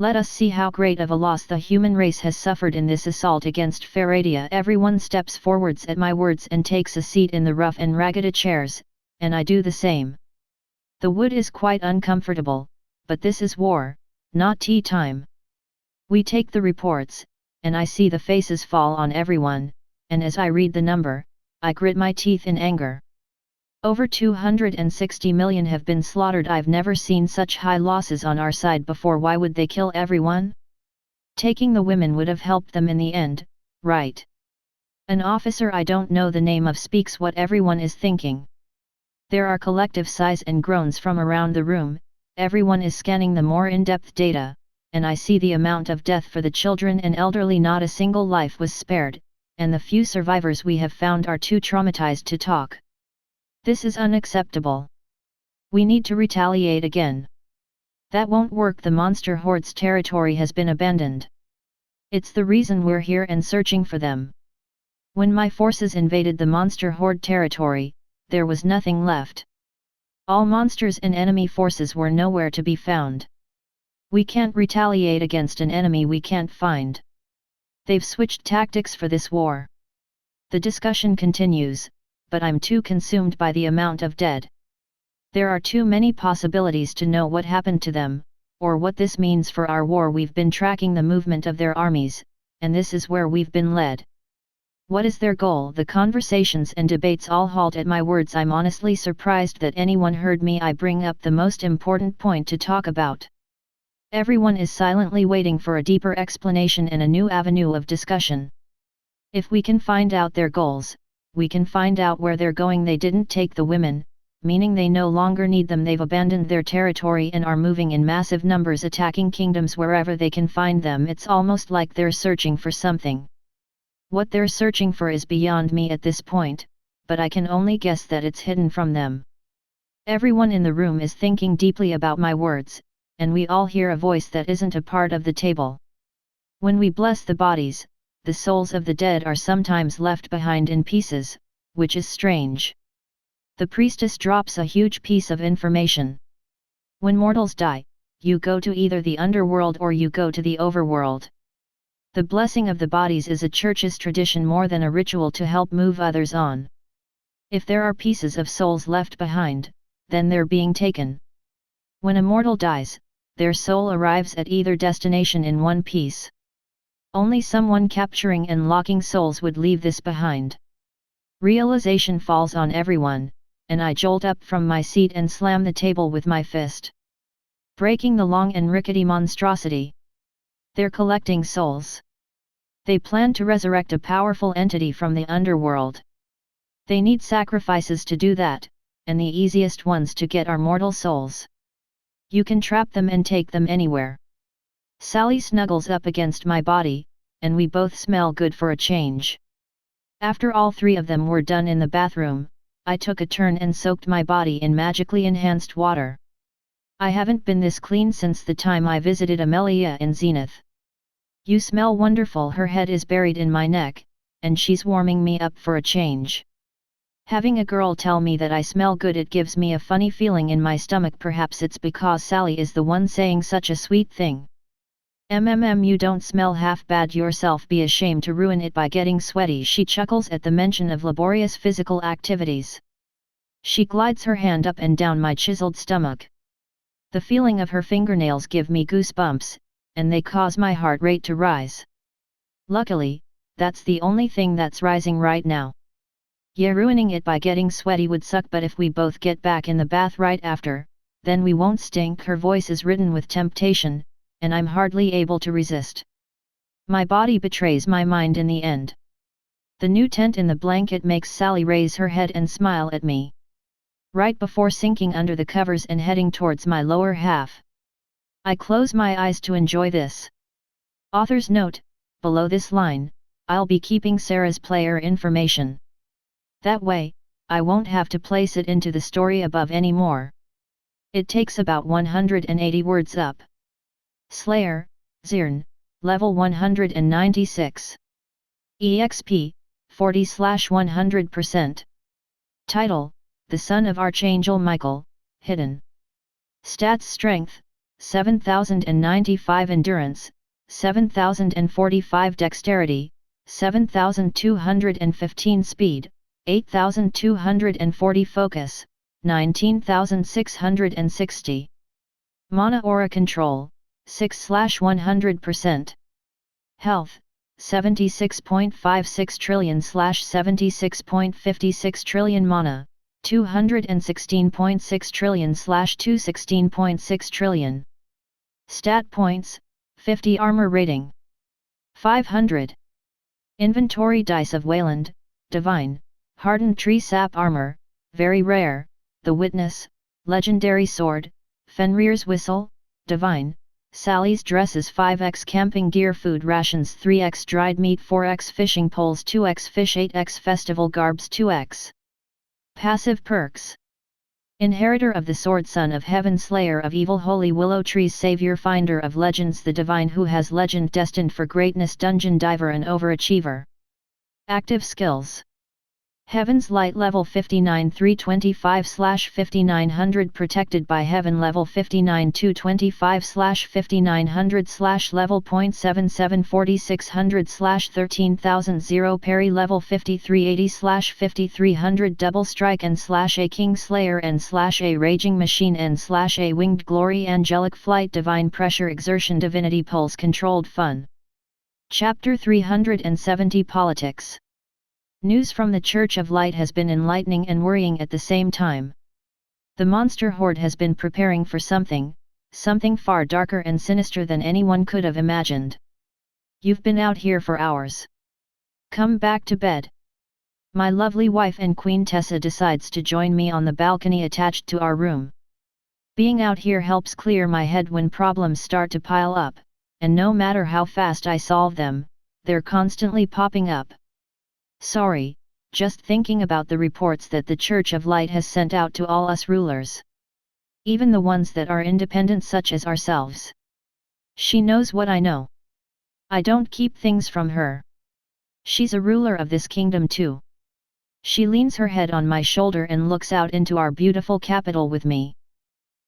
Let us see how great of a loss the human race has suffered in this assault against Faradia. Everyone steps forwards at my words and takes a seat in the rough and ragged chairs, and I do the same. The wood is quite uncomfortable, but this is war, not tea time. We take the reports, and I see the faces fall on everyone, and as I read the number, I grit my teeth in anger. Over 260 million have been slaughtered. I've never seen such high losses on our side before. Why would they kill everyone? Taking the women would have helped them in the end, right? An officer I don't know the name of speaks what everyone is thinking. There are collective sighs and groans from around the room. Everyone is scanning the more in-depth data, and I see the amount of death for the children and elderly. Not a single life was spared, and the few survivors we have found are too traumatized to talk. This is unacceptable. We need to retaliate again. That won't work. The monster horde's territory has been abandoned. It's the reason we're here and searching for them. When my forces invaded the monster horde territory, there was nothing left. All monsters and enemy forces were nowhere to be found. We can't retaliate against an enemy we can't find. They've switched tactics for this war. The discussion continues, but I'm too consumed by the amount of dead. There are too many possibilities to know what happened to them, or what this means for our war. We've been tracking the movement of their armies, and this is where we've been led. What is their goal? The conversations and debates all halt at my words. I'm honestly surprised that anyone heard me. I bring up the most important point to talk about. Everyone is silently waiting for a deeper explanation and a new avenue of discussion. If we can find out their goals, we can find out where they're going. They didn't take the women, meaning they no longer need them. They've abandoned their territory and are moving in massive numbers, attacking kingdoms wherever they can find them. It's almost like they're searching for something. What they're searching for is beyond me at this point, but I can only guess that it's hidden from them. Everyone in the room is thinking deeply about my words, and we all hear a voice that isn't a part of the table. When we bless the bodies, the souls of the dead are sometimes left behind in pieces, which is strange. The priestess drops a huge piece of information. When mortals die, you go to either the underworld or you go to the overworld. The blessing of the bodies is a church's tradition more than a ritual to help move others on. If there are pieces of souls left behind, then they're being taken. When a mortal dies, their soul arrives at either destination in one piece. Only someone capturing and locking souls would leave this behind. Realization falls on everyone, and I jolt up from my seat and slam the table with my fist, breaking the long and rickety monstrosity. They're collecting souls. They plan to resurrect a powerful entity from the underworld. They need sacrifices to do that, and the easiest ones to get are mortal souls. You can trap them and take them anywhere. Sally snuggles up against my body, and we both smell good for a change. After all three of them were done in the bathroom, I took a turn and soaked my body in magically enhanced water. I haven't been this clean since the time I visited Amelia in Zenith. You smell wonderful. Her head is buried in my neck, and she's warming me up for a change. Having a girl tell me that I smell good, it gives me a funny feeling in my stomach. Perhaps it's because Sally is the one saying such a sweet thing. You don't smell half bad yourself. Be ashamed to ruin it by getting sweaty. She chuckles at the mention of laborious physical activities. She glides her hand up and down my chiseled stomach. The feeling of her fingernails give me goosebumps, and they cause my heart rate to rise. Luckily, that's the only thing that's rising right now. Yeah, ruining it by getting sweaty would suck, but if we both get back in the bath right after, then we won't stink. Her voice is ridden with temptation, and I'm hardly able to resist. My body betrays my mind in the end. The new tent in the blanket makes Sally raise her head and smile at me. Right before sinking under the covers and heading towards my lower half. I close my eyes to enjoy this. Author's note: below this line, I'll be keeping Sarah's player information. That way, I won't have to place it into the story above anymore. It takes about 180 words up. Slayer, Zirn, level 196. EXP, 40/100%. Title: The Son of Archangel Michael, Hidden. Stats: Strength, 7,095 endurance, 7,045 dexterity, 7,215 speed, 8,240 focus, 19,660. Mana aura control, 6/100%. Health, 76.56 trillion/76.56 trillion mana, 216.6 trillion/216.6 trillion. Stat points, 50 armor rating. 500. Inventory dice of Wayland, Divine, Hardened Tree Sap Armor, very rare, The Witness, Legendary Sword, Fenrir's Whistle, Divine, Sally's Dresses 5x Camping Gear Food Rations 3x Dried Meat 4x Fishing Poles 2x Fish 8x Festival Garbs 2x. Passive perks. Inheritor of the Sword, Son of Heaven, Slayer of Evil, Holy Willow Trees, Savior, Finder of Legends, the Divine who has legend destined for greatness, Dungeon Diver and Overachiever. Active skills. Heaven's Light level 59 325/5900 protected by Heaven level 59 225/5900 level .77 4600/13000 0 parry level 5380/5300 double strike and /A King Slayer and /A Raging Machine and /A Winged Glory angelic flight divine pressure exertion divinity pulse controlled fun. Chapter 370 Politics. News from the Church of Light has been enlightening and worrying at the same time. The monster horde has been preparing for something far darker and sinister than anyone could have imagined. You've been out here for hours. Come back to bed. My lovely wife and Queen Tessa decides to join me on the balcony attached to our room. Being out here helps clear my head when problems start to pile up, and no matter how fast I solve them, they're constantly popping up. Sorry, just thinking about the reports that the Church of Light has sent out to all us rulers. Even the ones that are independent such as ourselves. She knows what I know. I don't keep things from her. She's a ruler of this kingdom too. She leans her head on my shoulder and looks out into our beautiful capital with me.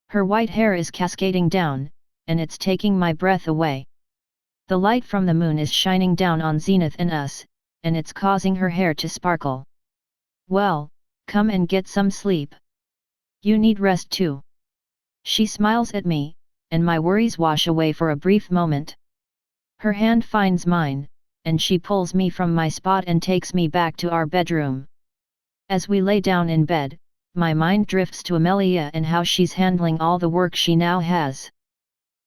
Her white hair is cascading down, and it's taking my breath away. The light from the moon is shining down on Zenith and us, and it's causing her hair to sparkle. Well, come and get some sleep. You need rest too. She smiles at me, and my worries wash away for a brief moment. Her hand finds mine, and she pulls me from my spot and takes me back to our bedroom. As we lay down in bed, my mind drifts to Amelia and how she's handling all the work she now has.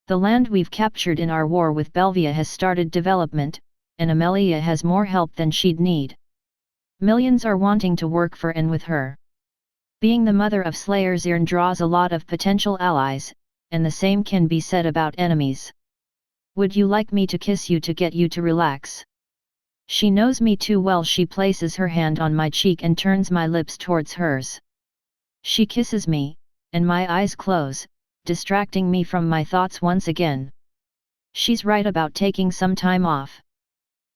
The land we've captured in our war with Belvia has started development, and Amelia has more help than she'd need. Millions are wanting to work for and with her. Being the mother of Slayers Irn draws a lot of potential allies, and the same can be said about enemies. Would you like me to kiss you to get you to relax? She knows me too well. She places her hand on my cheek and turns my lips towards hers. She kisses me, and my eyes close, distracting me from my thoughts once again. She's right about taking some time off.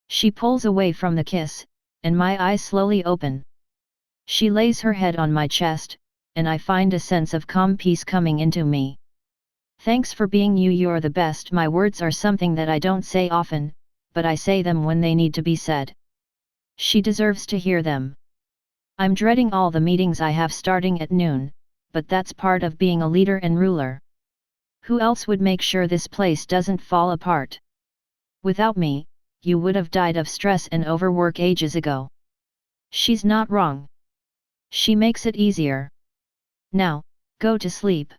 She pulls away from the kiss, and my eyes slowly open. She lays her head on my chest, and I find a sense of calm peace coming into me. Thanks for being you, you're the best. My words are something that I don't say often, but I say them when they need to be said. She deserves to hear them. I'm dreading all the meetings I have starting at noon, but that's part of being a leader and ruler. Who else would make sure this place doesn't fall apart? Without me, you would have died of stress and overwork ages ago. She's not wrong. She makes it easier. Now, go to sleep.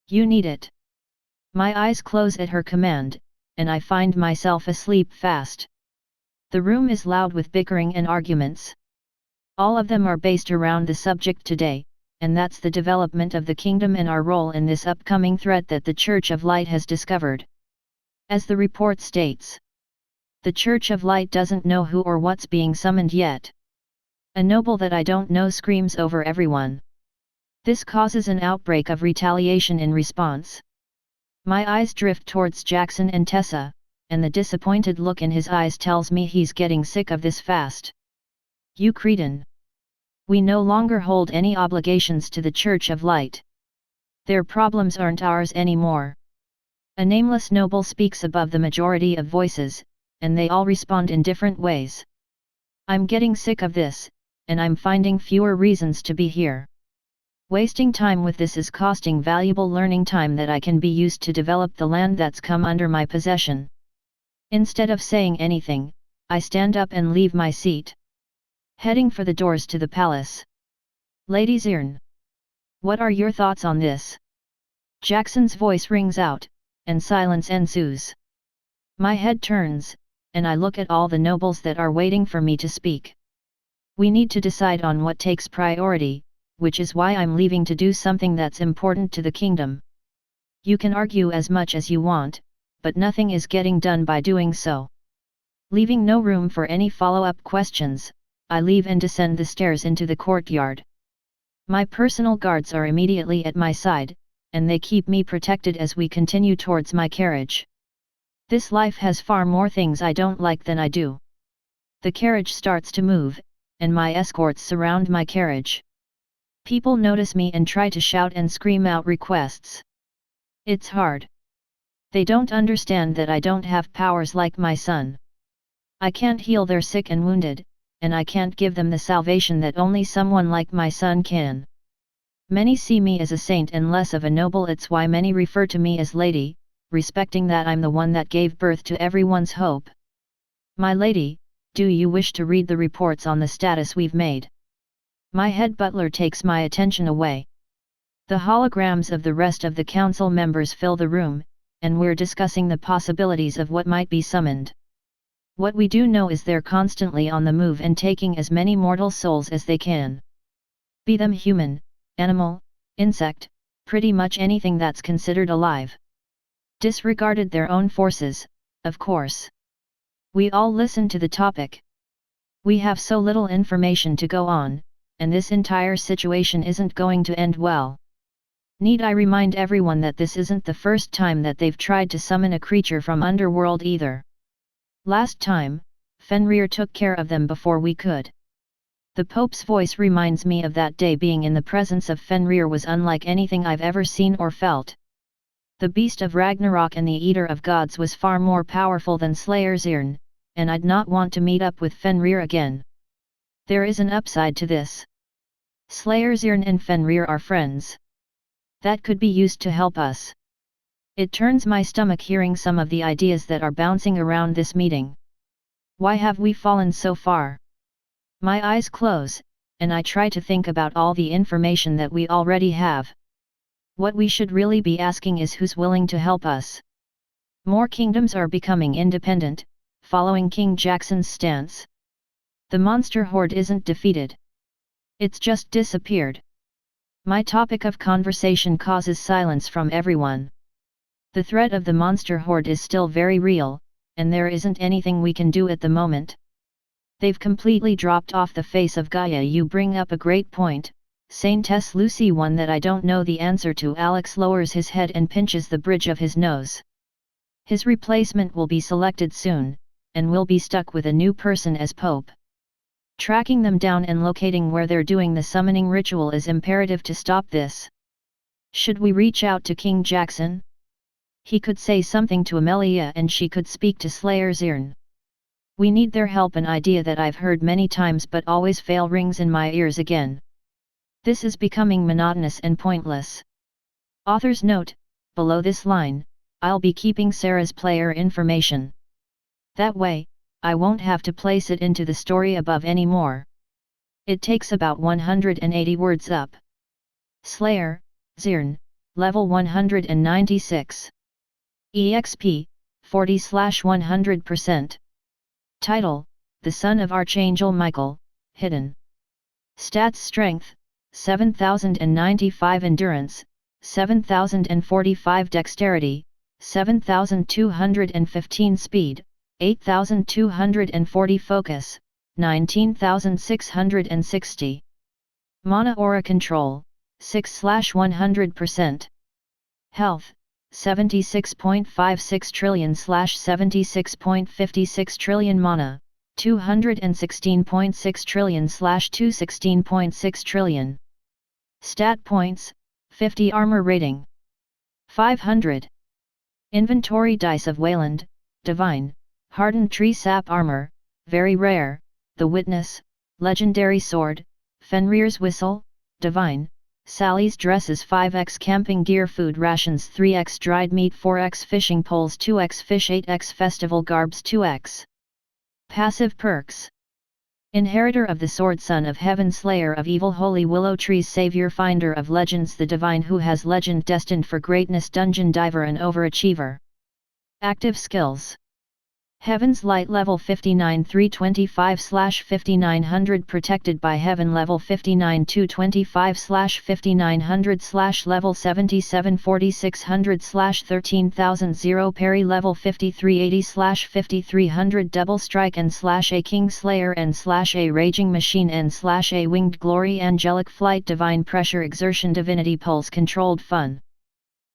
You need it. My eyes close at her command, and I find myself asleep fast. The room is loud with bickering and arguments. All of them are based around the subject today, and that's the development of the kingdom and our role in this upcoming threat that the Church of Light has discovered. As the report states, the Church of Light doesn't know who or what's being summoned yet. A noble that I don't know screams over everyone. This causes an outbreak of retaliation in response. My eyes drift towards Jackson and Tessa, and the disappointed look in his eyes tells me he's getting sick of this fast. You cretin. We no longer hold any obligations to the Church of Light. Their problems aren't ours anymore. A nameless noble speaks above the majority of voices, and they all respond in different ways. I'm getting sick of this, and I'm finding fewer reasons to be here. Wasting time with this is costing valuable learning time that I can be used to develop the land that's come under my possession. Instead of saying anything, I stand up and leave my seat, heading for the doors to the palace. Lady Zirn, what are your thoughts on this? Jackson's voice rings out, and silence ensues. My head turns, and I look at all the nobles that are waiting for me to speak. We need to decide on what takes priority, which is why I'm leaving to do something that's important to the kingdom. You can argue as much as you want, but nothing is getting done by doing so. Leaving no room for any follow-up questions, I leave and descend the stairs into the courtyard. My personal guards are immediately at my side, and they keep me protected as we continue towards my carriage. This life has far more things I don't like than I do. The carriage starts to move, and my escorts surround my carriage. People notice me and try to shout and scream out requests. It's hard. They don't understand that I don't have powers like my son. I can't heal their sick and wounded, and I can't give them the salvation that only someone like my son can. Many see me as a saint and less of a noble. It's why many refer to me as lady, respecting that I'm the one that gave birth to everyone's hope. My lady, do you wish to read the reports on the status we've made? My head butler takes my attention away. The holograms of the rest of the council members fill the room, and we're discussing the possibilities of what might be summoned. What we do know is they're constantly on the move and taking as many mortal souls as they can. Be them human, animal, insect, pretty much anything that's considered alive. Disregarded their own forces, of course. We all listen to the topic. We have so little information to go on, and this entire situation isn't going to end well. Need I remind everyone that this isn't the first time that they've tried to summon a creature from underworld either. Last time, Fenrir took care of them before we could. The Pope's voice reminds me of that day. Being in the presence of Fenrir was unlike anything I've ever seen or felt. The beast of Ragnarok and the eater of gods was far more powerful than Slayer Zirn, and I'd not want to meet up with Fenrir again. There is an upside to this. Slayer Zirn and Fenrir are friends. That could be used to help us. It turns my stomach hearing some of the ideas that are bouncing around this meeting. Why have we fallen so far? My eyes close, and I try to think about all the information that we already have. What we should really be asking is who's willing to help us. More kingdoms are becoming independent, following King Jackson's stance. The monster horde isn't defeated. It's just disappeared. My topic of conversation causes silence from everyone. The threat of the monster horde is still very real, and there isn't anything we can do at the moment. They've completely dropped off the face of Gaia. You bring up a great point, Saintess Lucy. One that I don't know the answer to. Alex lowers his head and pinches the bridge of his nose. His replacement will be selected soon, and will be stuck with a new person as Pope. Tracking them down and locating where they're doing the summoning ritual is imperative to stop this. Should we reach out to King Jackson? He could say something to Amelia and she could speak to Slayer Zirn. We need their help. An idea that I've heard many times but always fail rings in my ears again. This is becoming monotonous and pointless. Author's note: below this line, I'll be keeping Sarah's player information. That way, I won't have to place it into the story above anymore. It takes about 180 words up. Slayer, Zirn, level 196. EXP, 40/100%. Title: The Son of Archangel Michael, Hidden. Stats: Strength, 7095, Endurance, 7045, Dexterity, 7215, Speed, 8240, Focus, 19660. Mana Aura Control, 6/100%. Health, 76.56 trillion/76.56 trillion. Mana, 216.6 trillion/216.6 trillion. Stat points: 50. Armor rating, 500. Inventory dice of Wayland, divine, hardened tree sap armor, very rare, the witness, legendary sword, Fenrir's whistle, divine, Sally's dresses 5x camping gear food rations 3x dried meat 4x fishing poles 2x fish 8x festival garbs 2x. Passive perks. Inheritor of the sword, son of heaven, slayer of evil, holy willow trees, savior, finder of legends, the divine who has legend, destined for greatness, dungeon diver and overachiever. Active skills. Heaven's Light level 59 325/5900 protected by Heaven level 59 225/5900 level 77 4600/13000 0 parry level 5380/5300 double strike and /a King Slayer and /a Raging Machine and /a Winged Glory angelic flight divine pressure exertion divinity pulse controlled fun.